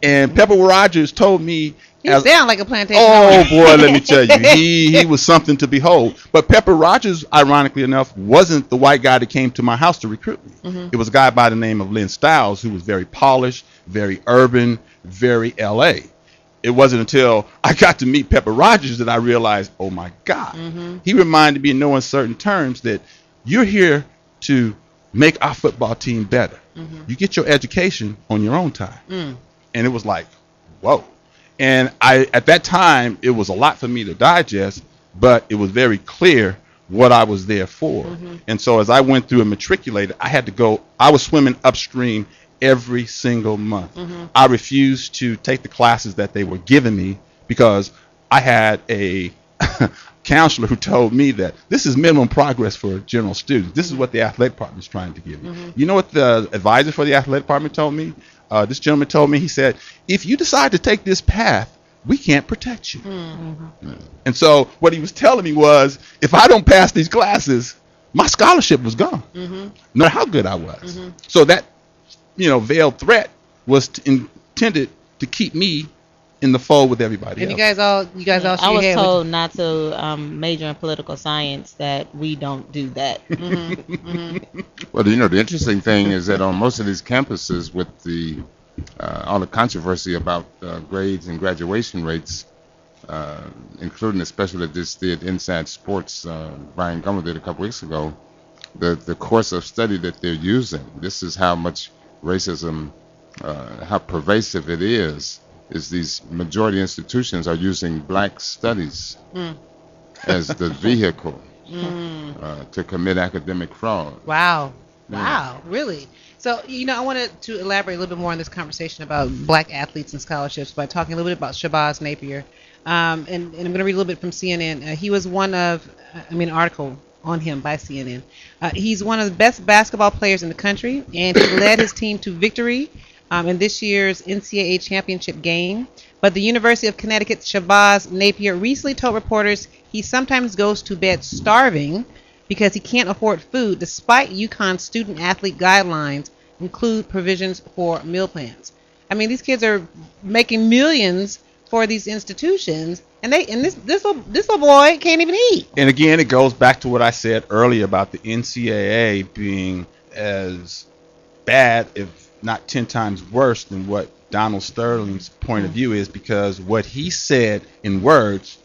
And Pepper Rogers told me, He sound like a plantation oh owner. boy, let me tell you, he was something to behold. But Pepper Rogers, ironically enough, wasn't the white guy that came to my house to recruit me. It was a guy by the name of Lynn Stiles, who was very polished, very urban, very LA. It wasn't until I got to meet Pepper Rogers that I realized, oh my God. He reminded me in no uncertain terms that you're here to make our football team better. You get your education on your own time. And it was like, whoa. And at that time, it was a lot for me to digest, but it was very clear what I was there for. And so as I went through and matriculated, I was swimming upstream every single month. I refused to take the classes that they were giving me because I had a counselor who told me that this is minimum progress for general students. This is what the athletic department is trying to give you. You know what the advisor for the athletic department told me? This gentleman told me, he said, if you decide to take this path, we can't protect you. And so what he was telling me was, if I don't pass these classes, my scholarship was gone, no matter how good I was. So that veiled threat was intended to keep me in the fold with everybody And else. you guys all I shoot was your head told not to major in political science, that we don't do that. Well, the interesting thing is that on most of these campuses, with all the controversy about grades and graduation rates, including especially this did Inside Sports, Brian Gummer did a couple weeks ago, the course of study that they're using, this is how much racism, how pervasive it is these majority institutions are using black studies as the vehicle to commit academic fraud. Wow. Really? So, I wanted to elaborate a little bit more on this conversation about black athletes and scholarships by talking a little bit about Shabazz Napier. And I'm going to read a little bit from CNN. He was an article on him by CNN. He's one of the best basketball players in the country, and he led his team to victory in this year's NCAA championship game. But the University of Connecticut's Shabazz Napier recently told reporters he sometimes goes to bed starving because he can't afford food, despite UConn's student athlete guidelines include provisions for meal plans. I mean, these kids are making millions for these institutions, and this little boy can't even eat. And again, it goes back to what I said earlier about the NCAA being as bad, if not 10 times worse, than what Donald Sterling's point of view is, because what he said in words,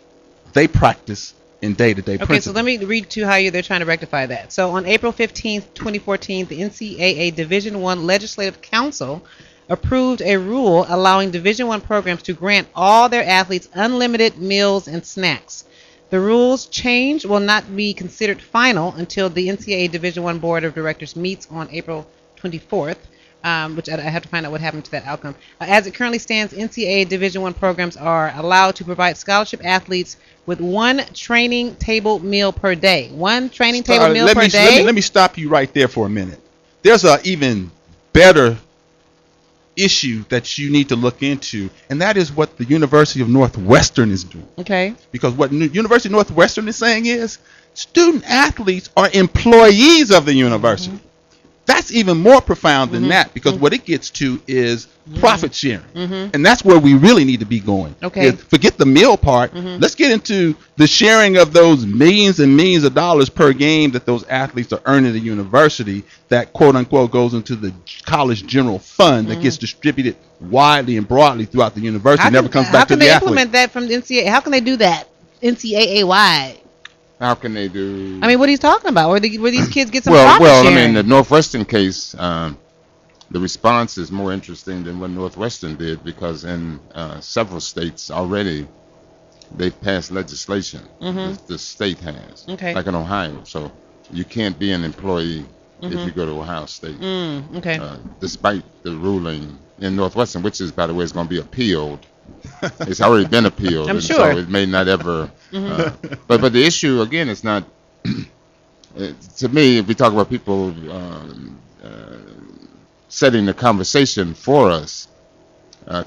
they practice in day-to-day Okay, principles. so let me read to you how they're trying to rectify that. So on April 15th, 2014, the NCAA Division I Legislative Council approved a rule allowing Division I programs to grant all their athletes unlimited meals and snacks. The rules change will not be considered final until the NCAA Division I Board of Directors meets on April 24th, which I have to find out what happened to that outcome. As it currently stands, NCAA Division I programs are allowed to provide scholarship athletes with one training table meal per day. One training table meal per day? Let me stop you right there for a minute. There's an even better issue that you need to look into, and that is what the University of Northwestern is doing. Okay. Because what University of Northwestern is saying is student athletes are employees of the university. Mm-hmm. That's even more profound than that, because what it gets to is profit sharing. And that's where we really need to be going. Okay. Forget the meal part. Let's get into the sharing of those millions and millions of dollars per game that those athletes are earning at the university that, quote unquote, goes into the college general fund that gets distributed widely and broadly throughout the university and never comes back to the athlete. How can they implement that from the NCAA? How can they do that NCAA wide? How can they do? I mean, what are you talking about? Where these kids get some well, profit sharing? I mean, the Northwestern case, the response is more interesting than what Northwestern did, because in several states already they've passed legislation. The state has, like in Ohio. So you can't be an employee if you go to Ohio State. Despite the ruling in Northwestern, which is, by the way, is going to be appealed. It's already been appealed. I'm and sure. So it may not ever. But the issue again is not. To me, if we talk about people setting the conversation for us,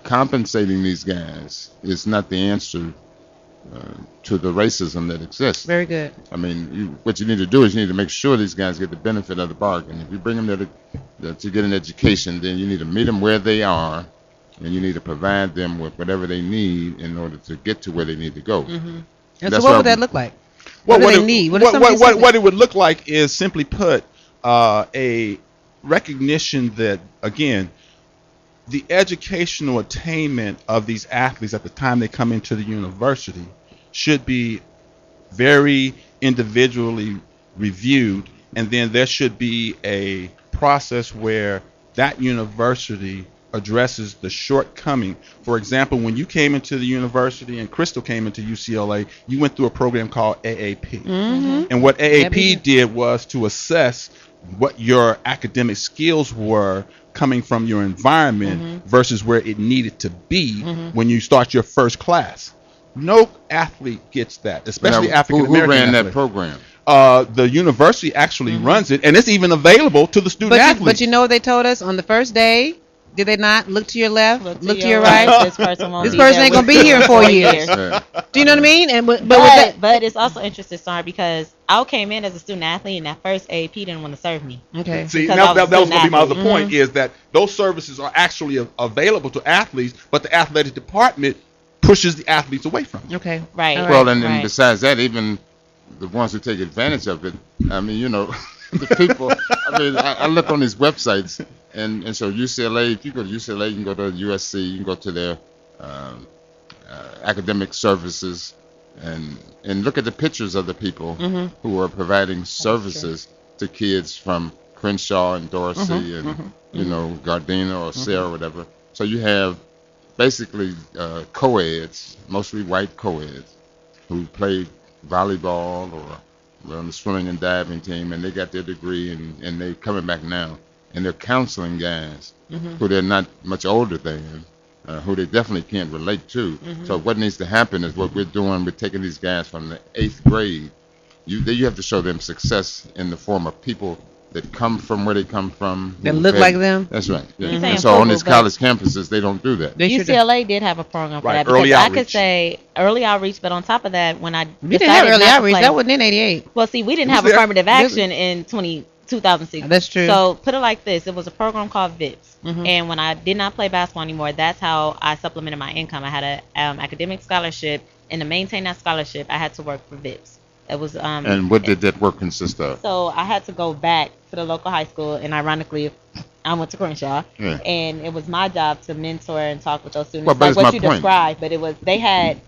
compensating these guys is not the answer to the racism that exists. Very good. I mean, what you need to do is you need to make sure these guys get the benefit of the bargain. If you bring them there to get an education, then you need to meet them where they are, and you need to provide them with whatever they need in order to get to where they need to go. And so what would that look like? What do they need? What it would look like is, simply put, a recognition that, again, the educational attainment of these athletes at the time they come into the university should be very individually reviewed, and then there should be a process where that university addresses the shortcoming. For example, when you came into the university and Crystal came into UCLA, you went through a program called AAP. And what AAP did was to assess what your academic skills were coming from your environment versus where it needed to be when you start your first class. No athlete gets that, especially African American. Who ran athlete. that program? The university actually runs it, and it's even available to the student athletes. But you know what they told us on the first day? Did they not? Look to your left, look to your right. This person ain't going to be here in 4 years. Do you know what I mean? But it's also interesting, sorry, because I came in as a student athlete, and that first AP didn't want to serve me. Okay. See, that was going to be my other point, is that those services are actually available to athletes, but the athletic department pushes the athletes away from it. Okay. Right. Well, and besides that, even the ones who take advantage of it, I mean, the people, I mean, I look on these websites, and so UCLA, if you go to UCLA, you can go to USC, you can go to their academic services, and look at the pictures of the people who are providing services to kids from Crenshaw and Dorsey and, Gardena or Sarah or whatever. So you have basically co-eds, mostly white co-eds, who played volleyball or on the swimming and diving team, and they got their degree, and they're coming back now, and they're counseling guys who they're not much older than, who they definitely can't relate to. So what needs to happen is what we're doing. We're taking these guys from the 8th grade. You have to show them success in the form of people that come from where they come from. That look like them. That's right. Yeah. And so on these college campuses, they don't do that. UCLA did have a program for that. Early because outreach. I could say early outreach, but on top of that, when I We didn't have early outreach. That wasn't in '88. Well, see, we didn't have affirmative action in 2006. That's true. So put it like this: it was a program called VIPS, Mhm. and when I did not play basketball anymore, that's how I supplemented my income. I had a academic scholarship, and to maintain that scholarship, I had to work for VIPS. It was And what did that work consist of? So I had to go back to the local high school, and ironically, I went to Crenshaw, Yeah. and it was my job to mentor and talk with those students, Well, but like it's what my you point. described. But they had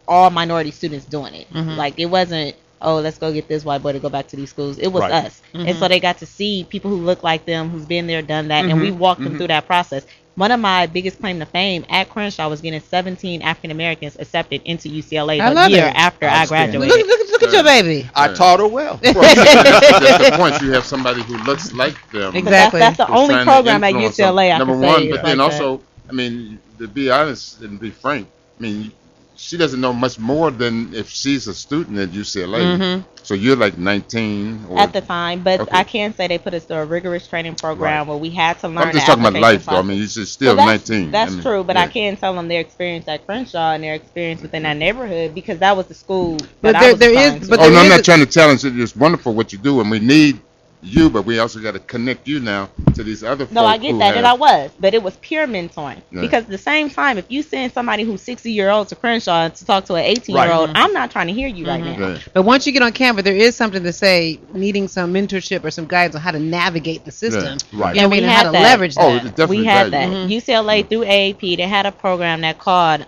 all minority students doing it. Mhm. Like it wasn't, oh, let's go get this white boy to go back to these schools. It was Right. us, Mhm. and so they got to see people who look like them, who's been there, done that, and we Mhm. walked them through that process. One of my biggest claim to fame at Crenshaw was getting 17 African Americans accepted into UCLA I the love year it. after I Outstanding. graduated. Look at your baby. I taught her well. Well, that's the point. You have somebody who looks like them. Exactly. That's the who's only trying to program at influence them. UCLA I Number can one, say but is then like also, I mean, to be honest and be frank, I mean, she doesn't know much more than if she's a student at UCLA. Mhm. So you're like 19 or at the time, but Okay. I can say they put us through a rigorous training program where we had to learn. I'm just the talking about application life, though. I mean, process. you're still So that's, 19. That's I mean, true, but yeah. I can tell them their experience at Crenshaw and their experience within that neighborhood because that was the school. But that I was there assigned is- to. but Oh there no, I'm is not a- trying to challenge it. It's wonderful what you do, and we need you, but we also got to connect you now to these other No, folks I get who that, and have- I was, but it was peer mentoring. Yeah. Because at the same time, if you send somebody who's 60-year-old to Crenshaw to talk to an 18-year-old, Right. I'm not trying to hear you right now. Okay. But once you get on campus, there is something to say needing some mentorship or some guidance on how to navigate the system. Yeah. Right. You know what I mean? And we And how had to that. leverage Oh, that. it's definitely We had that. valuable. UCLA through AAP, they had a program that called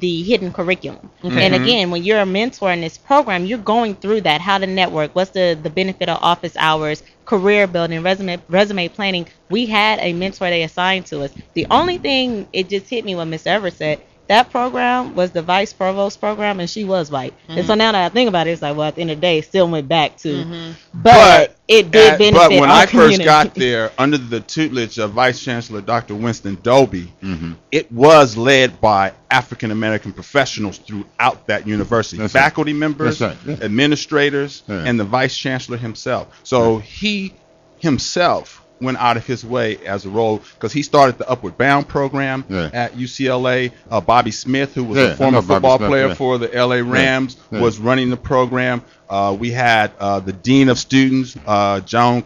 the hidden curriculum. Okay. And again, when you're a mentor in this program, you're going through that, how to network, what's the benefit of office hours, career building, resume planning. We had a mentor they assigned to us. The only thing, it just hit me when Mr. Everett said, that program was the vice provost program, and she was white. And so now that I think about it, it's like, well, at the end of the day, it still went back to, but it did benefit But when our I community. first got there, under the tutelage of Vice Chancellor Dr. Winston Dobie, Mhm. it was led by African American professionals throughout that university, That's right. faculty members, That's right, yeah. administrators, Yeah. and the Vice Chancellor himself. So he himself went out of his way as a role because he started the Upward Bound program Yeah. at UCLA. Bobby Smith, who was Yeah, I a former know Bobby football Smith, player yeah. for the LA Rams, yeah. was running the program. We had the Dean of Students, John,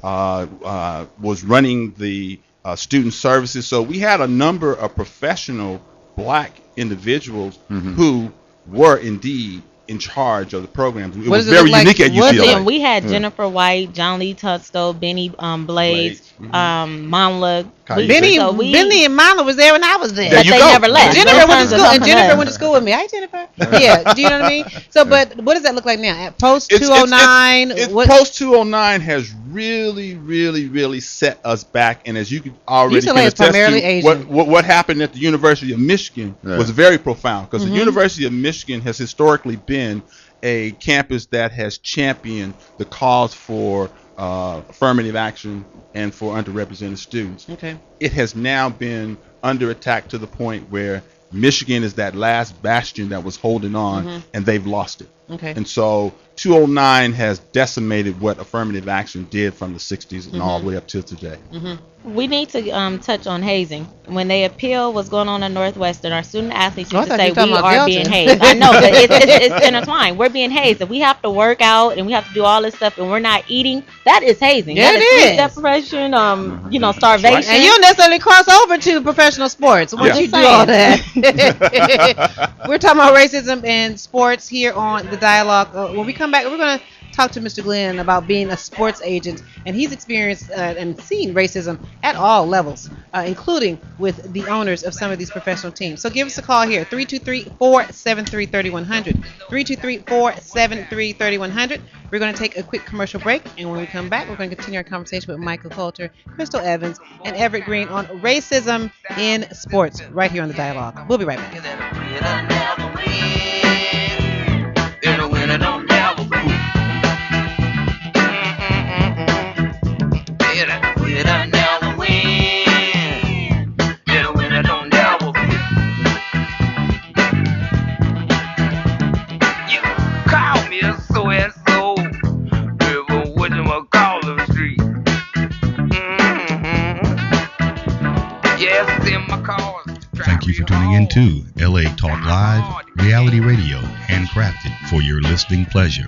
was running the student services. So we had a number of professional black individuals Mm-hmm. who were indeed in charge of the programs. It What was does it very look like- unique at what UCLA. And we had Jennifer White, John Lee Tutsko, Benny Blades, Monla. Kyle Benny, So we- Benny and Mama was there when I was there. There But you they go. never left. Jennifer Those went to times school, are and up Jennifer ahead. went to school with me. Hi, Jennifer. Yeah, do you know what I mean? So, but what does that look like now? At post It's- 209, it's what? post 209 has really set us back, and as you can already UCLA can is attest primarily to, Asian. what happened at the University of Michigan Yeah. was very profound because Mm-hmm. the University of Michigan has historically been a campus that has championed the cause for affirmative action and for underrepresented students. Okay. It has now been under attack to the point where Michigan is that last bastion that was holding on, and they've lost it. Okay. And so 209 has decimated what affirmative action did from the 60s and all the way up till today. We need to touch on hazing. When they appeal what's going on at Northwestern, our student athletes Oh, I used to thought you say were talking we about are being Delta. hazed. I know, but it's intertwined. We're being hazed. If we have to work out and we have to do all this stuff and we're not eating, that is hazing. Yeah, that it is is. sleep deprivation, starvation. And you don't necessarily cross over to professional sports once Yeah. you do all that. We're talking about racism in sports here on The Dialogue. When we come back, we're going to talk to Mr. Glenn about being a sports agent, and he's experienced and seen racism at all levels, including with the owners of some of these professional teams. So give us a call here, 323-473-3100, 323-473-3100. We're going to take a quick commercial break, and when we come back, we're going to continue our conversation with Michael Coulter, Crystal Evans, and Everett Green on racism in sports right here on The Dialogue. We'll be right back. Thank you for tuning in to LA Talk Live, reality radio, handcrafted for your listening pleasure.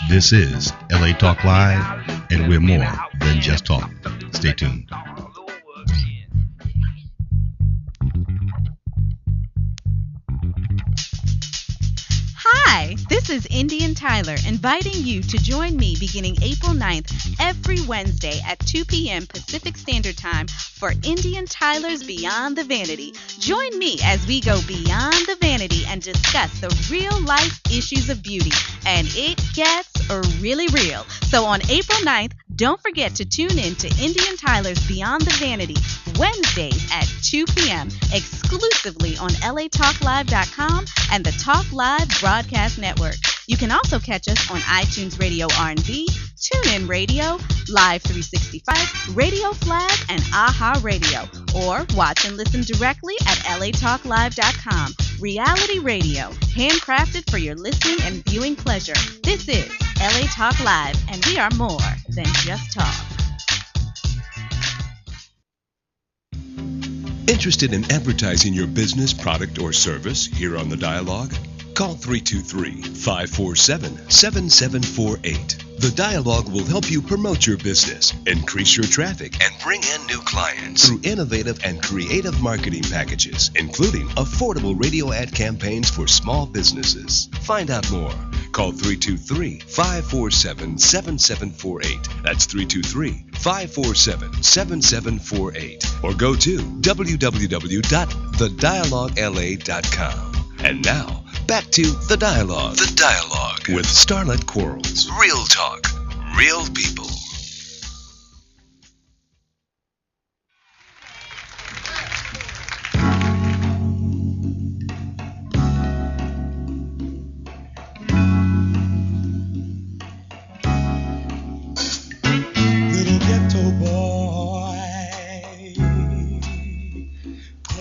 This is LA Talk Live, and we're more than just talk. Stay tuned. Hi, this is Indian Tyler inviting you to join me beginning April 9th every Wednesday at 2 p.m. Pacific Standard Time for Indian Tyler's Beyond the Vanity. Join me as we go beyond the vanity and discuss the real life issues of beauty. And it gets really real. So on April 9th, don't forget to tune in to Indian Tyler's Beyond the Vanity, Wednesdays at 2 p.m., exclusively on latalklive.com and the Talk Live Broadcast Network. You can also catch us on iTunes Radio R&B, TuneIn Radio, Live 365, Radio Flag, and AHA Radio. Or watch and listen directly at latalklive.com. Reality radio, handcrafted for your listening and viewing pleasure. This is LA Talk Live, and we are more than just talk. Interested in advertising your business, product, or service here on The Dialogue? Call 323-547-7748. The Dialogue will help you promote your business, increase your traffic, and bring in new clients through innovative and creative marketing packages, including affordable radio ad campaigns for small businesses. Find out more. Call 323-547-7748. That's 323-547-7748. Or go to www.thedialoguela.com. And now, back to The Dialogue. The Dialogue with Starlett Quarles. Real talk, real people. Little ghetto boy.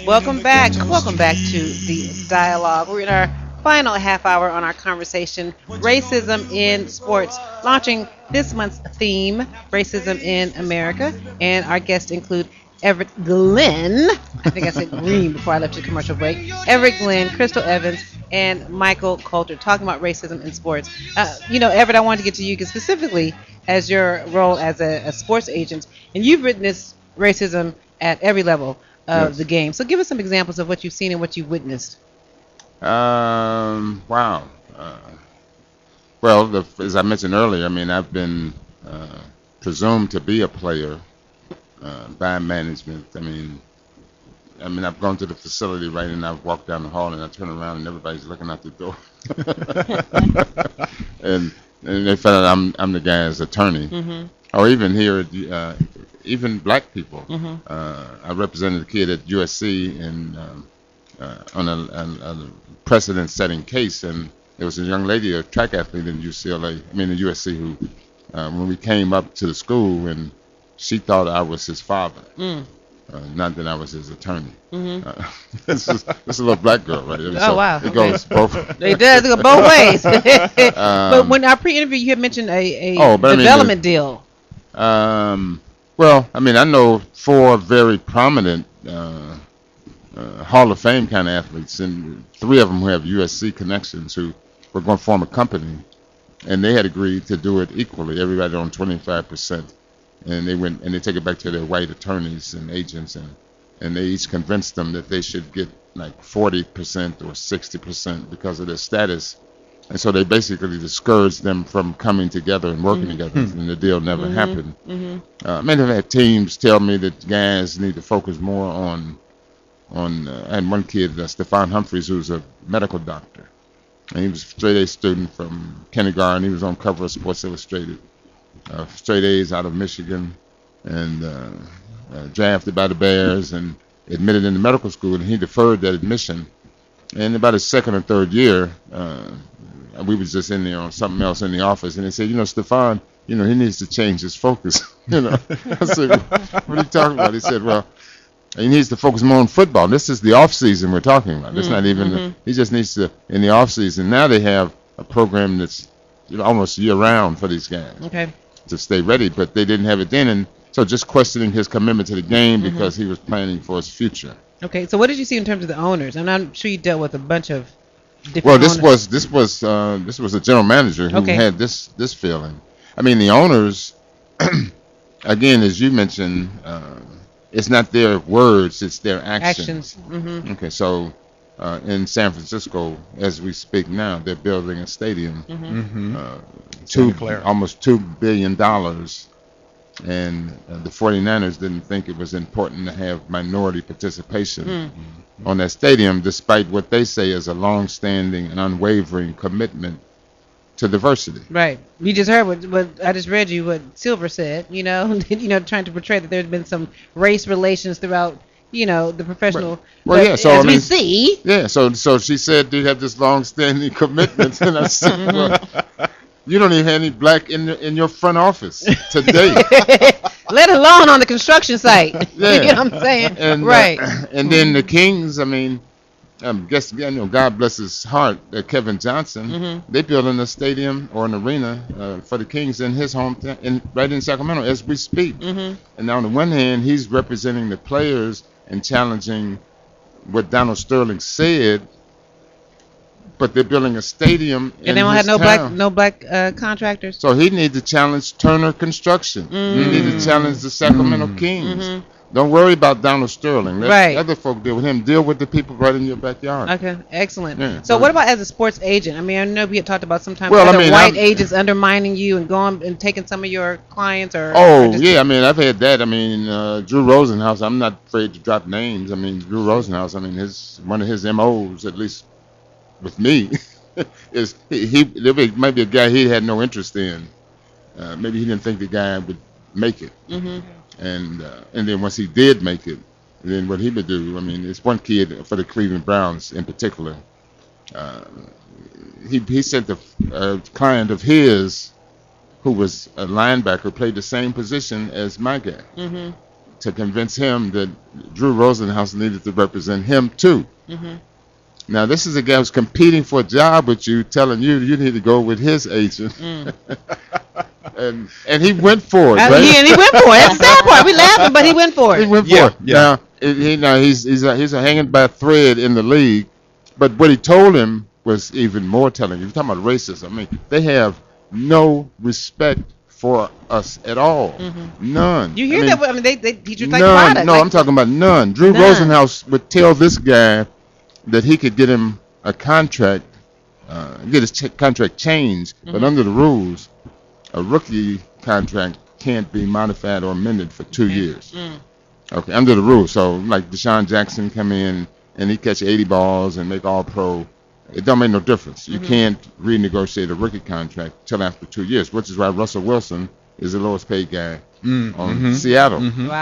Welcome back to the Dialogue. We're in our final half hour on our conversation, Racism in Sports, launching this month's theme, Racism in America. And our guests include Everett Glenn, I think I said Green before I left the commercial break, Everett Glenn, Crystal Evans, and Michael Coulter, talking about racism in sports. Everett, I wanted to get to you because specifically as your role as a sports agent, and you've witnessed racism at every level of the game. So give us some examples of what you've seen and what you've witnessed. Wow. Well, as I mentioned earlier, I mean, I've been presumed to be a player by management. I mean, I've gone to the facility, right, and I've walked down the hall, and I turn around, and everybody's looking out the door, and they found out I'm the guy's attorney, or even here, even black people. I represented a kid at USC and on a precedent-setting case, and there was a young lady, a track athlete in USC, who, when we came up to the school, and she thought I was his father, not that I was his attorney. This is a little black girl, right? Wow. It goes both. It does go both ways. But when our pre-interview, you had mentioned a development deal. Well, I know 4 very prominent Hall of Fame kind of athletes, and 3 of them who have USC connections, who were going to form a company, and they had agreed to do it equally, everybody on 25%, and they went and they take it back to their white attorneys and agents, and they each convinced them that they should get like 40% or 60% because of their status, and so they basically discouraged them from coming together and working together, and the deal never happened. Many of had teams tell me that guys need to focus more on I had one kid, Stephon Humphreys, who's a medical doctor, and he was a straight-A student from kindergarten. He was on cover of Sports Illustrated, straight A's out of Michigan, and drafted by the Bears and admitted into medical school, and he deferred that admission. And about his second or third year, we was just in there on something else in the office, and they said, Stephon, he needs to change his focus. I said, what are you talking about? He said, well, he needs to focus more on football. This is the off season we're talking about. It's not even. He just needs to in the off season. Now they have a program that's almost year round for these guys to stay ready, but they didn't have it then, and so just questioning his commitment to the game because he was planning for his future. Okay, so what did you see in terms of the owners? I'm sure you dealt with a bunch of different. Well, owners. this was a general manager who Okay. had this feeling. I mean, the owners, again, as you mentioned, it's not their words, it's their actions. Actions. Okay, so in San Francisco, as we speak now, they're building a stadium, almost $2 billion, and the 49ers didn't think it was important to have minority participation on that stadium, despite what they say is a long-standing and unwavering commitment to diversity. Right. You just heard what I just read you what Silver said. Trying to portray that there's been some race relations throughout. The professional. Well, yeah. So as we see. Yeah. So she said, "Do you have this long-standing commitment?" And I said, "Well, you don't even have any black in your front office today." Let alone on the construction site. Yeah. You know what I'm saying? And, right. And then the Kings, I mean, God bless his heart, Kevin Johnson, they building a stadium or an arena for the Kings in his hometown, right in Sacramento as we speak. And on the one hand, he's representing the players and challenging what Donald Sterling said, but they're building a stadium and they don't have no black contractors. So he needs to challenge Turner Construction. He needs to challenge the Sacramento Kings. Don't worry about Donald Sterling. Let other folk deal with him. Deal with the people right in your backyard. Okay, excellent. Yeah. So what about as a sports agent? I mean, I know we had talked about sometimes white agents undermining you and going and taking some of your clients or. Oh, yeah. I mean, I've had that. I mean, Drew Rosenhaus. I'm not afraid to drop names. I mean, Drew Rosenhaus. I mean, one of his MOs, at least with me, is there might be a guy he had no interest in. Maybe he didn't think the guy would make it. And then once he did make it, then what he would do, I mean, it's one kid for the Cleveland Browns in particular. He sent a client of his who was a linebacker, played the same position as my guy, to convince him that Drew Rosenhaus needed to represent him too. Now, this is a guy who's competing for a job with you, telling you need to go with his agent. And he went for it, right? And he went for it. That's the sad part. We laughing, but he went for it. He went for it. Yeah. Now, he's hanging by a thread in the league. But what he told him was even more telling. You're talking about racism. I mean, they have no respect for us at all. None. You hear that? I mean, they treat you like none. product. No, I'm talking about none. Drew Rosenhaus would tell this guy that he could get him a contract, get his contract changed, but under the rules, a rookie contract can't be modified or amended for 2 years. Okay, under the rules. So, like Deshaun Jackson come in and he catch 80 balls and make all pro. It don't make no difference. You can't renegotiate a rookie contract till after 2 years, which is why Russell Wilson is the lowest paid guy on Seattle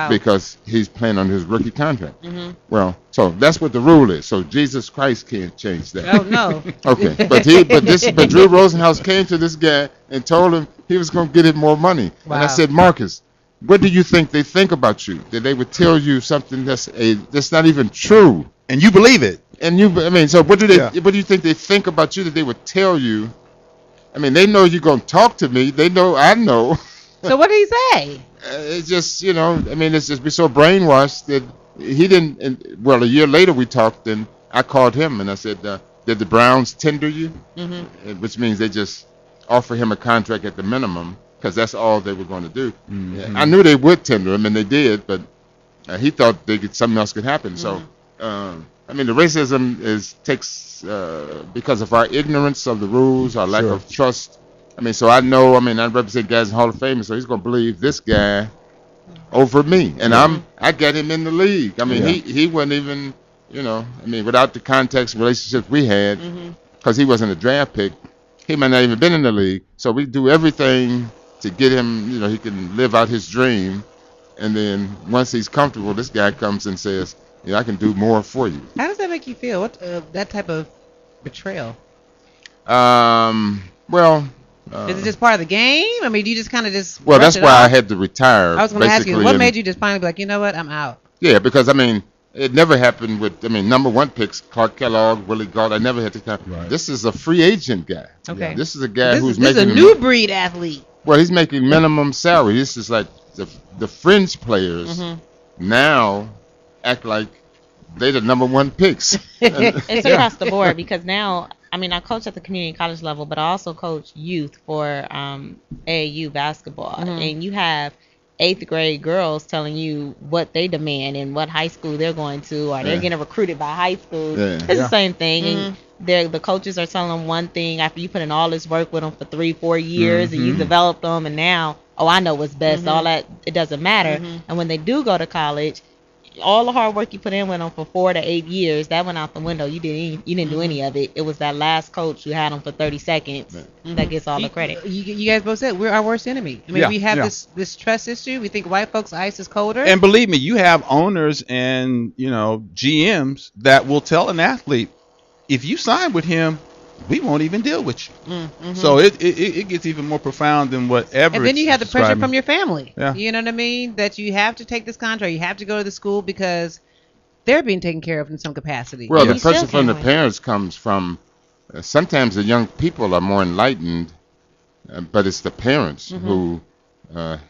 because he's playing on his rookie contract. Well, so that's what the rule is. So Jesus Christ can't change that. Oh no. Okay, but Drew Rosenhaus came to this guy and told him he was going to get him more money. Wow. And I said, Marcus, what do you think they think about you? That they would tell you something that's not even true, and you believe it. So what do you think they think about you that they would tell you? I mean, they know you're going to talk to me. They know I know. So what did he say? It's just, it's just be so brainwashed that he didn't. A year later we talked, and I called him and I said, did the Browns tender you? Which means they just offer him a contract at the minimum because that's all they were going to do. I knew they would tender him, and they did, but he thought something else could happen. So, the racism takes because of our ignorance of the rules, our lack of trust. So I know, I represent guys in Hall of Fame, so he's going to believe this guy over me. And I got him in the league. He wasn't even, without the context relationships we had, because he wasn't a draft pick, he might not even been in the league. So we do everything to get him, he can live out his dream. And then once he's comfortable, this guy comes and says, I can do more for you. How does that make you feel? What that type of betrayal? Is it just part of the game? Do you just kind of just? Well, that's why I had to retire. I was going to ask you, what made you just finally be like, you know what, I'm out? Yeah, because it never happened with number one picks, Clark Kellogg, Willie Gault. I never had to come. Right. This is a free agent guy. Okay. This is a guy this is a new breed athlete. Well, he's making minimum salary. This is like the fringe players now act like they the number one picks. It's across the board because now, I mean, I coach at the community college level, but I also coach youth for AAU basketball. And you have eighth grade girls telling you what they demand and what high school they're going to, or they're getting recruited by high school. It's the same thing. And the coaches are telling them one thing after you put in all this work with them for 3-4 years and you develop them, and now, oh, I know what's best. All that, it doesn't matter. And when they do go to college, all the hard work you put in with them for 4 to 8 years, that went out the window. You didn't do any of it. It was that last coach who had them for 30 seconds that gets all the credit. You guys both said we're our worst enemy. I mean, we have this trust issue. We think white folks' ice is colder. And believe me, you have owners and GMs that will tell an athlete, if you sign with him, we won't even deal with you. So it gets even more profound than whatever. And then you have the pressure describing. from your family. Yeah. You know what I mean? That you have to take this contract. You have to go to the school because they're being taken care of in some capacity. Well, And the you still pressure from the can't win. parents comes from sometimes the young people are more enlightened, but it's the parents who are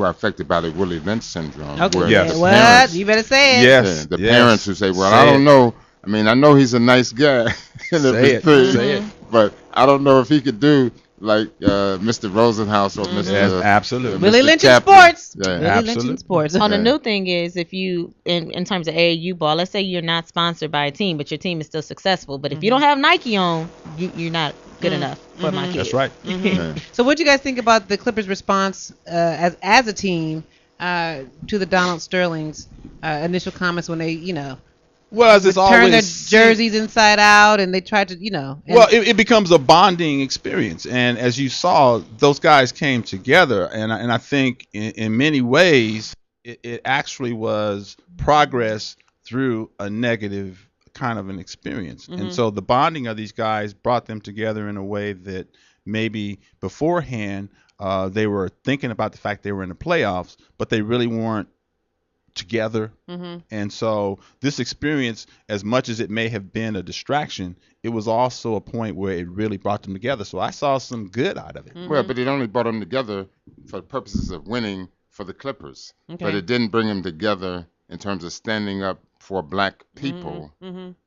affected by the Willie Lynch syndrome. Okay. where Yes. the What? parents- You better say it. Yes. the yes. parents who say, "Well, Say I don't it. know. I mean, I know he's a nice guy, and Say it. everything, Say it. but I don't know if he could do like Mr. Rosenhaus or Mr. Yes, absolutely. Willie Mr. Lynch in Kaplan. sports. Yeah. Willie Lynch in Absolutely. sports. On the new thing is, if you in terms of AAU ball, let's say you're not sponsored by a team, but your team is still successful. But if you don't have Nike on, you're not good enough for my kids. That's right. Yeah. So what do you guys think about the Clippers' response as a team to the Donald Sterling's initial comments when they, Well, as it's turn their always jerseys inside out and they tried to, and Well, it becomes a bonding experience, and as you saw, those guys came together, and I think in many ways it actually was progress through a negative kind of an experience, and so the bonding of these guys brought them together in a way that maybe beforehand they were thinking about the fact they were in the playoffs, but they really weren't together. And so this experience, as much as it may have been a distraction, it was also a point where it really brought them together. So I saw some good out of it. Well, but it only brought them together for purposes of winning for the Clippers. Okay. But it didn't bring them together in terms of standing up for black people.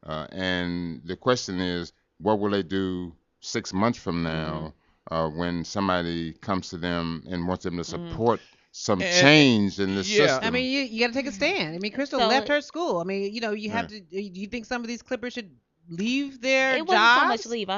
And the question is, what will they do 6 months from now when somebody comes to them and wants them to support some change in this system? I mean, you got to take a stand. I mean, Crystal So left her school. I mean, you have to. Do you think some of these Clippers should leave their It wasn't jobs? so much leave.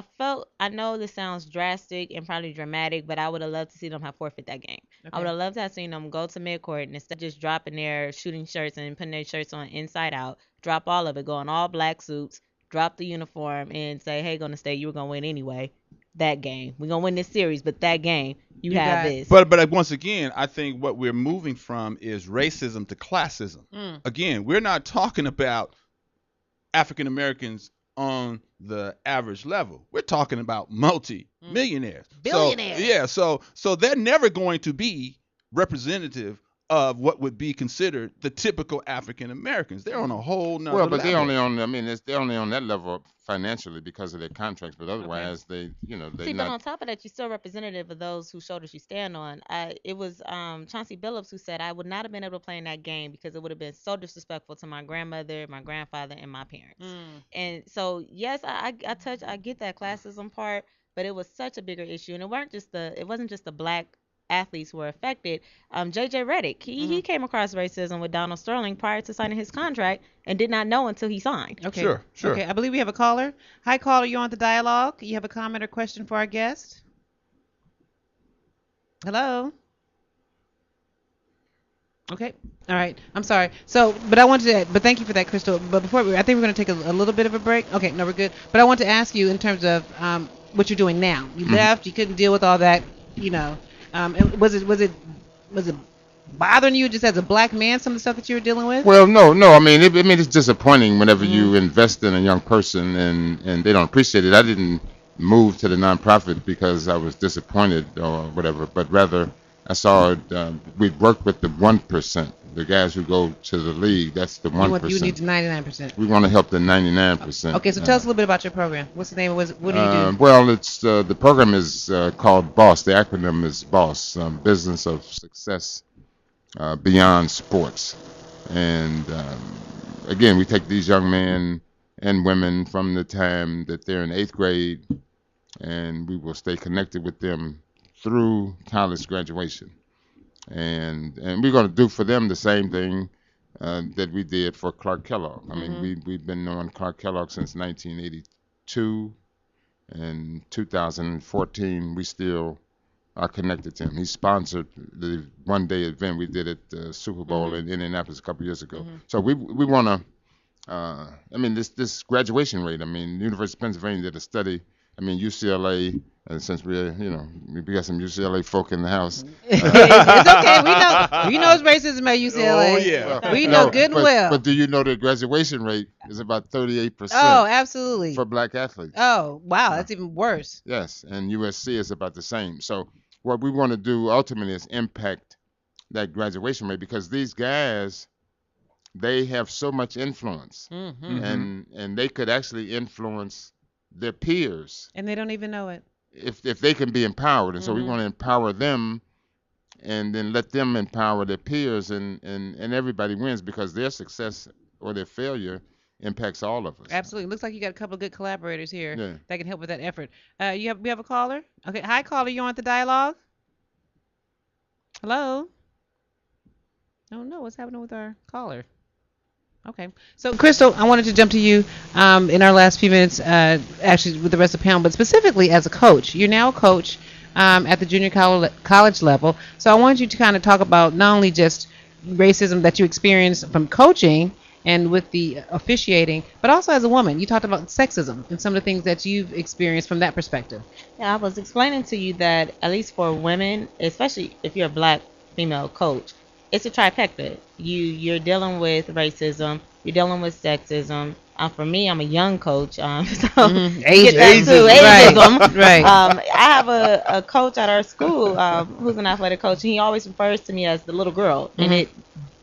I know this sounds drastic and probably dramatic, but I would have loved to see them have forfeit that game. I would have loved to have seen them go to midcourt and instead of just dropping their shooting shirts and putting their shirts on inside out, drop all of it, go in all black suits, drop the uniform, and say, hey, Golden State, you were going to win anyway. That game. We're going to win this series, but that game, you have this. But once again, I think what we're moving from is racism to classism. Again, we're not talking about African Americans on the average level. We're talking about multi-millionaires. Billionaires. So they're never going to be representative of what would be considered the typical African Americans. They're on a whole nother level. They're only on. I mean, they're only on that level financially because of their contracts. But otherwise, they See, but on top of that, you're still representative of those whose shoulders you stand on. It was Chauncey Billups who said, I would not have been able to play in that game because it would have been so disrespectful to my grandmother, my grandfather, and my parents. And so, yes, I get that classism part, but it was such a bigger issue, and it wasn't just the black athletes were affected. JJ Redick, he came across racism with Donald Sterling prior to signing his contract and did not know until he signed. Okay. Sure. Okay, I believe we have a caller. Hi, caller. You on the dialogue? You have a comment or question for our guest? Hello. Okay. All right. I'm sorry. So, but thank you for that, Crystal. But I think we're going to take a little bit of a break. Okay. No, we're good. But I want to ask you in terms of what you're doing now. You left. You couldn't deal with all that. Was it bothering you just as a black man, some of the stuff that you were dealing with? Well, no. I mean, it's disappointing whenever you invest in a young person and they don't appreciate it. I didn't move to the nonprofit because I was disappointed or whatever, but rather I saw we worked with the 1%, the guys who go to the league. That's the 1%. You need the 99%. We want to help the 99%. Okay, so tell us a little bit about your program. What's the name? What do you do? Well, it's the program is called BOSS. The acronym is BOSS, Business of Success Beyond Sports. And again, we take these young men and women from the time that they're in 8th grade, and we will stay connected with them through college graduation. And we're going to do for them the same thing that we did for Clark Kellogg. I mean, we've been knowing Clark Kellogg since 1982. In 2014, we still are connected to him. He sponsored the one-day event we did at the Super Bowl in Indianapolis a couple years ago. So we want to. I mean, this graduation rate. I mean, University of Pennsylvania did a study. I mean, UCLA. And since we're, we got some UCLA folk in the house. It's okay. We know it's racism at UCLA. Oh yeah. We know good and well. But do you know the graduation rate is about 38%? Oh, absolutely. For black athletes. Oh, wow, that's even worse. Yes, and USC is about the same. So what we want to do ultimately is impact that graduation rate, because these guys, they have so much influence, and they could actually influence their peers, and they don't even know it. If they can be empowered. And so we want to empower them, and then let them empower their peers, and everybody wins, because their success or their failure impacts all of us. Absolutely. Looks like you got a couple of good collaborators here that can help with that effort. We have a caller? Okay. Hi, caller. You on the dialogue? Hello? Oh, no. What's happening with our caller? Okay. So, Crystal, I wanted to jump to you in our last few minutes, actually with the rest of the panel, but specifically as a coach. You're now a coach at the junior college level. So I wanted you to kind of talk about not only just racism that you experienced from coaching and with the officiating, but also as a woman. You talked about sexism and some of the things that you've experienced from that perspective. Yeah, I was explaining to you that at least for women, especially if you're a black female coach, it's a trifecta. You're dealing with racism, you're dealing with sexism. For me, I'm a young coach, so ageism. Right. I have a coach at our school who's an athletic coach, and he always refers to me as the little girl, and it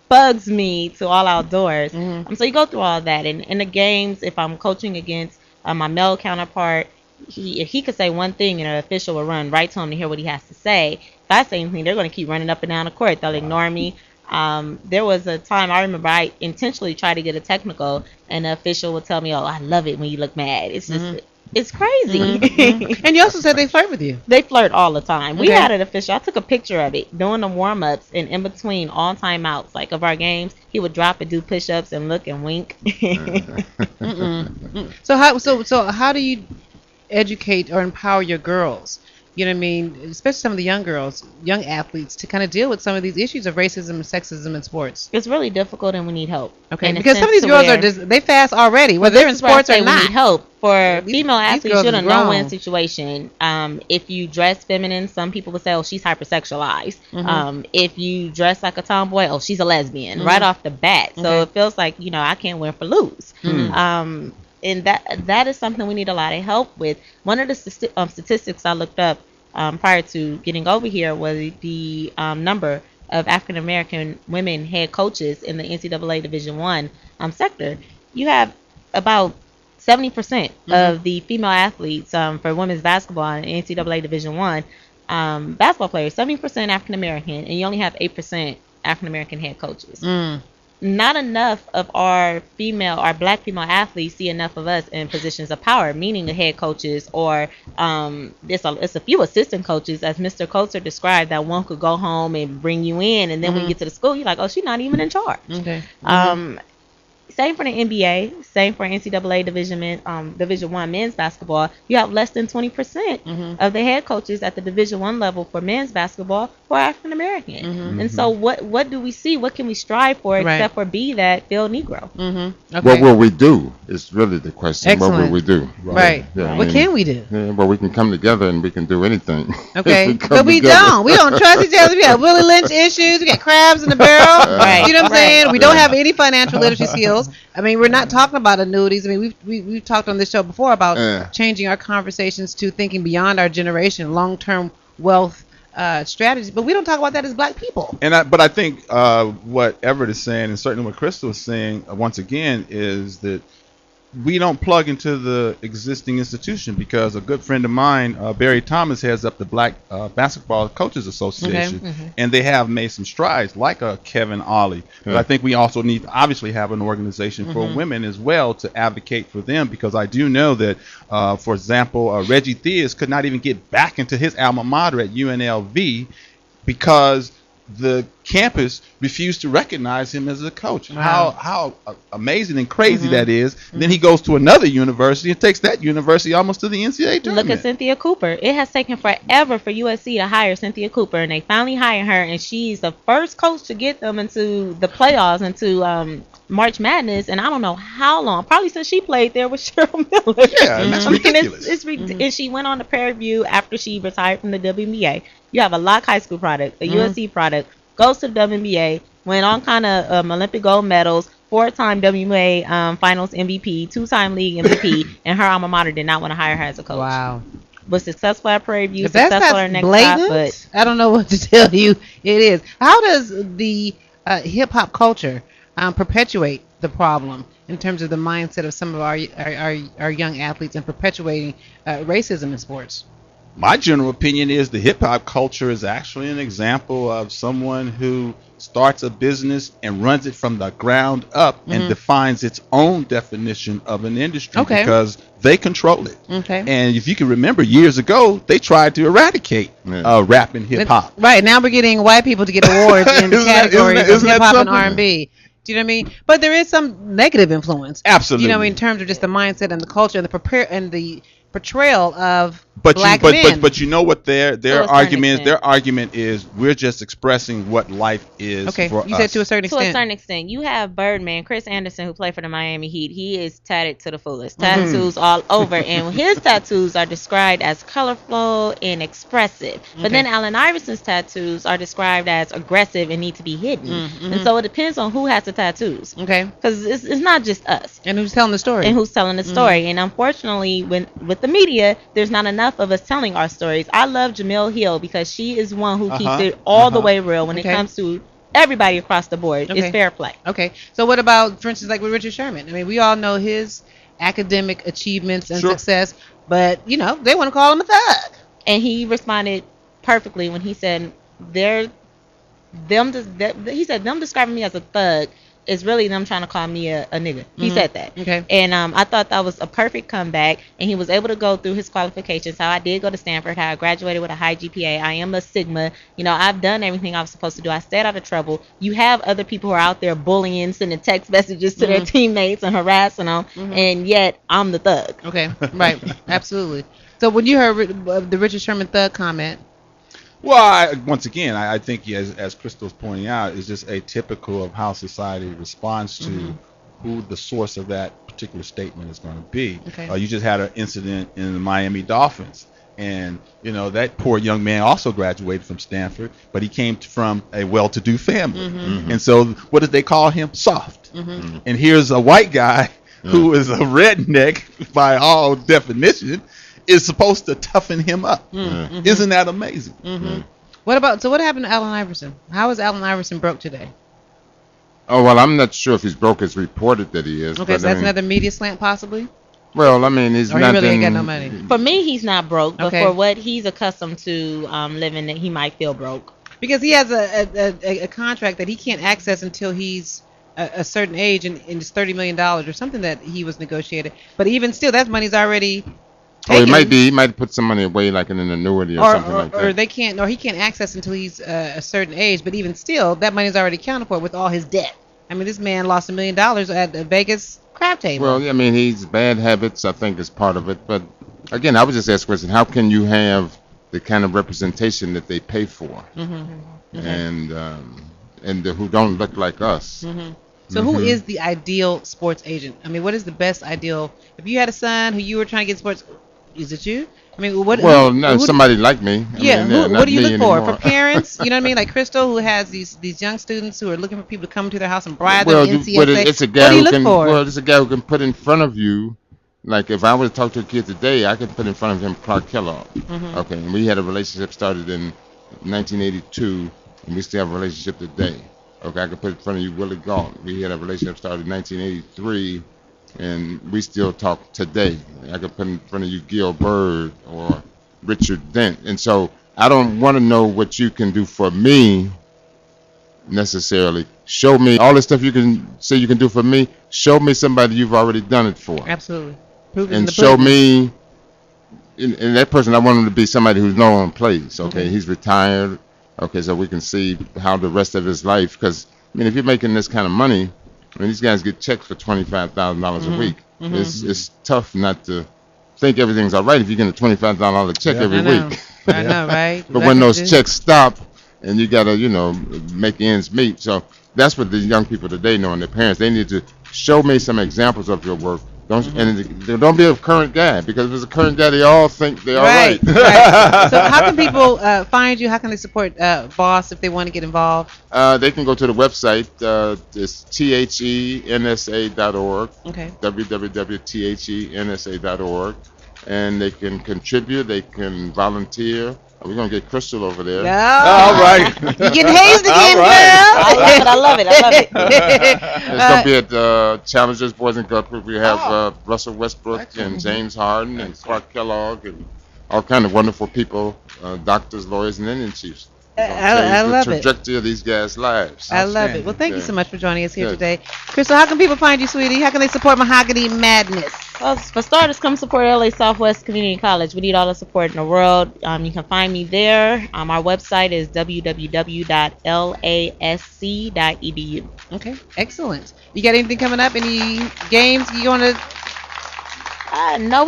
bugs me to all outdoors. So you go through all that, and in the games, if I'm coaching against my male counterpart, if he could say one thing and an official will run right to him to hear what he has to say. If I say anything, they're going to keep running up and down the court. They'll ignore me. There was a time I remember I intentionally tried to get a technical, and the official would tell me, "Oh, I love it when you look mad." It's just, it's crazy. And you also said they flirt with you. They flirt all the time. We had an official. I took a picture of it doing the warm ups, and in between all timeouts, like of our games, he would drop and do push ups and look and wink. So how do you educate or empower your girls? You know what I mean? Especially some of the young girls, young athletes, to kind of deal with some of these issues of racism and sexism in sports. It's really difficult, and we need help. Okay, because some of these girls are they fast already, whether they're in sports or not. We need help. For female athletes, you're in a no-win situation. If you dress feminine, some people would say, "Oh, she's hypersexualized." If you dress like a tomboy, "Oh, she's a lesbian," right off the bat. So it feels like I can't win for lose. And that is something we need a lot of help with. One of the statistics I looked up prior to getting over here was the number of African American women head coaches in the NCAA Division I sector. You have about 70% of the female athletes for women's basketball in NCAA Division I basketball players, 70% African American, and you only have 8% African American head coaches. Not enough of our black female athletes see enough of us in positions of power, meaning the head coaches, or it's a few assistant coaches, as Mr. Coates described, that one could go home and bring you in, and then when you get to the school, you're like, oh, she's not even in charge. Same for the NBA, same for NCAA Division I men's basketball. You have less than 20% of the head coaches at the Division I level for men's basketball who are African American. And so what do we see? What can we strive for except for be that field Negro? What will we do is really the question. Excellent. What will we do? Right. Yeah, what can we do? Yeah, well, we can come together and we can do anything. Okay. But we don't. We don't trust each other. We got Willie Lynch issues. We got crabs in the barrel. You know what I'm saying? We don't have any financial literacy skills. I mean, we're not talking about annuities. I mean, we've talked on this show before about changing our conversations to thinking beyond our generation, long-term wealth strategies. But we don't talk about that as black people. But I think what Everett is saying, and certainly what Crystal is saying, once again, is that we don't plug into the existing institution because a good friend of mine, Barry Thomas, heads up the Black Basketball Coaches Association, and they have made some strides, like a Kevin Ollie. But I think we also need to obviously have an organization for women as well to advocate for them, because I do know that, for example, Reggie Theus could not even get back into his alma mater at UNLV because the campus refused to recognize him as a coach. Wow. How amazing and crazy that is. Then he goes to another university and takes that university almost to the NCAA tournament. Look at Cynthia Cooper. It has taken forever for USC to hire Cynthia Cooper, and they finally hired her, and she's the first coach to get them into the playoffs, into March Madness, and I don't know how long. Probably since she played there with Cheryl Miller. Yeah, and that's ridiculous. And she went on to Prairie View after she retired from the WNBA. You have a Locke High School product, a USC product, goes to the WNBA, went on kind of Olympic gold medals, 4-time WNBA Finals MVP, 2-time league MVP, and her alma mater did not want to hire her as a coach. Wow. Was successful at Prairie View, If that's successful not at her next blatant, stop, but I don't know what to tell you. It is. How does the hip hop culture perpetuate the problem in terms of the mindset of some of our young athletes and perpetuating racism in sports? My general opinion is the hip hop culture is actually an example of someone who starts a business and runs it from the ground up and defines its own definition of an industry because they control it. And if you can remember, years ago, they tried to eradicate rap and hip hop. Right. Now we're getting white people to get awards in the categories of hip hop and R&B. Do you know what I mean? But there is some negative influence. Absolutely. You know, in terms of just the mindset and the culture and the portrayal of black men. But you know what their argument is, we're just expressing what life is for us. You said to a certain extent. To a certain extent. You have Birdman, Chris Anderson, who played for the Miami Heat. He is tatted to the fullest. Tattoos all over. And his tattoos are described as colorful and expressive. But then Allen Iverson's tattoos are described as aggressive and need to be hidden. And so it depends on who has the tattoos. Because it's not just us. And who's telling the story. And unfortunately, with the media, there's not enough of us telling our stories. I love Jamil Hill because she is one who keeps it all the way real when it comes to everybody across the board. It's fair play. So what about, for instance, like with Richard Sherman? I mean, we all know his academic achievements and success, but, you know, they want to call him a thug. And he responded perfectly when he said, them describing me as a thug is really them trying to call me a nigga. He said that. And I thought that was a perfect comeback. And he was able to go through his qualifications. How I did go to Stanford, how I graduated with a high GPA. I am a Sigma. You know, I've done everything I was supposed to do. I stayed out of trouble. You have other people who are out there bullying, sending text messages to their teammates and harassing them. And yet, I'm the thug. Right. Absolutely. So when you heard the Richard Sherman thug comment, well, once again, I think as Crystal's pointing out, is just atypical of how society responds to who the source of that particular statement is going to be. You just had an incident in the Miami Dolphins, and you know that poor young man also graduated from Stanford, but he came from a well-to-do family, and so what did they call him? Soft. And here's a white guy who is a redneck by all definition, is supposed to toughen him up. Isn't that amazing? What happened to Allen Iverson? How is Allen Iverson broke today? Oh, well, I'm not sure if he's broke. It's reported that he is. So that's another media slant possibly? Well, I mean, he's not. He really ain't got no money. For me, he's not broke, but for what he's accustomed to living, he might feel broke. Because he has a contract that he can't access until he's a certain age, and it's $30 million or something that he was negotiated. But even still, that money's already taken. Oh, he might put some money away, like in an annuity or something like that. Or he can't access until he's a certain age. But even still, that money's already accounted for with all his debt. I mean, this man lost $1 million at the Vegas crap table. Well, I mean, he's bad habits, I think, is part of it. But again, I was just asking, question: how can you have the kind of representation that they pay for, and who don't look like us? So who is the ideal sports agent? I mean, what is the best ideal? If you had a son who you were trying to get sports, is it you? I mean, what? Well, no, somebody like me. What do you look for? For parents, you know what I mean? Like Crystal, who has these young students who are looking for people to come to their house and bribe them. It's a guy it's a guy who can put in front of you. Like if I were to talk to a kid today, I could put in front of him Clark Kellogg. Okay, and we had a relationship started in 1982, and we still have a relationship today. Okay, I could put in front of you Willie Galt. We had a relationship started in 1983, and we still talk today. I could put in front of you Gil Byrd or Richard Dent. And so I don't want to know what you can do for me necessarily. Show me all the stuff you can say you can do for me. Show me somebody you've already done it for. Absolutely. Prove it in And the show pudding. me, and that person, I want him to be somebody who's no longer plays. Okay, he's retired. Okay, so we can see how the rest of his life, because I mean, if you're making this kind of money, I mean, these guys get checks for $25,000 a week. It's tough not to think everything's all right if you get a $25,000 check every week. I know, right? But when those checks stop, and you gotta, make ends meet. So that's what the young people today know, and their parents. They need to show me some examples of your work. Don't be a current guy, because if it's a current guy, they all think they're all right. Right. So how can people find you? How can they support Boss if they want to get involved? They can go to the website. It's thensa.org. Okay. www.thensa.org. And they can contribute. They can volunteer. We're going to get Crystal over there. No. All right. You're getting hazed again, All right. girl. I love it. It's going to be at Challengers Boys and Girls Group. We have Russell Westbrook and James Harden and Clark Kellogg and all kind of wonderful people, doctors, lawyers, and Indian chiefs. I love the it. trajectory of these guys' lives. I love it. Well, thank you Yeah. so much for joining us here Good. today. Crystal, how can people find you, sweetie? How can they support Mahogany Madness? Well, for starters, come support LA Southwest Community College. We need all the support in the world. You can find me there. Our website is www.lasc.edu. Okay, excellent. You got anything coming up? Any games you want to? No,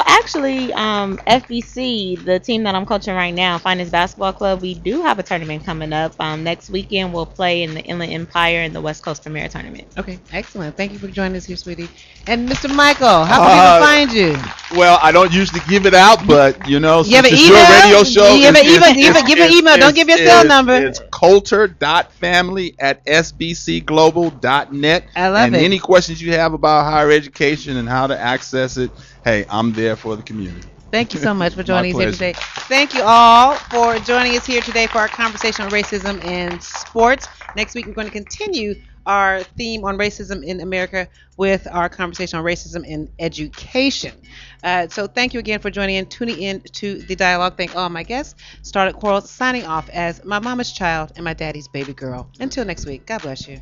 actually, FBC, the team that I'm coaching right now, Finest Basketball Club, we do have a tournament coming up. Next weekend, we'll play in the Inland Empire in the West Coast Premier Tournament. Okay, excellent. Thank you for joining us here, sweetie. And Mr. Michael, how can people find you? Well, I don't usually give it out, but You have since an it's email? your radio show, You have an it's- email? it's- Give an email. it's- Don't give your cell it's- number. It's coulter.family@sbcglobal.net. I love and it. any questions you have about higher education and how to access it, hey, I'm there for the community. Thank you so much for joining us here pleasure. today. Thank you all for joining us here today for our conversation on racism in sports. Next week, we're going to continue our theme on racism in America with our conversation on racism in education. So thank you again for joining in, tuning in to the dialogue. Thank all my guests. Starlett Quarles signing off as my mama's child and my daddy's baby girl. Until next week, God bless you.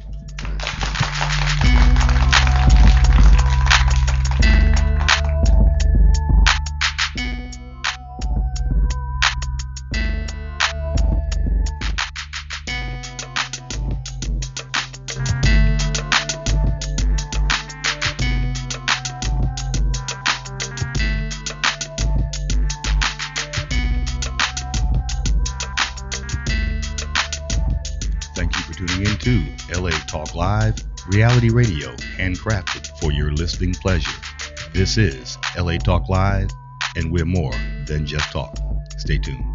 Thank you for tuning in to LA Talk Live, reality radio handcrafted for your listening pleasure. This is LA Talk Live, and we're more than just talk. Stay tuned.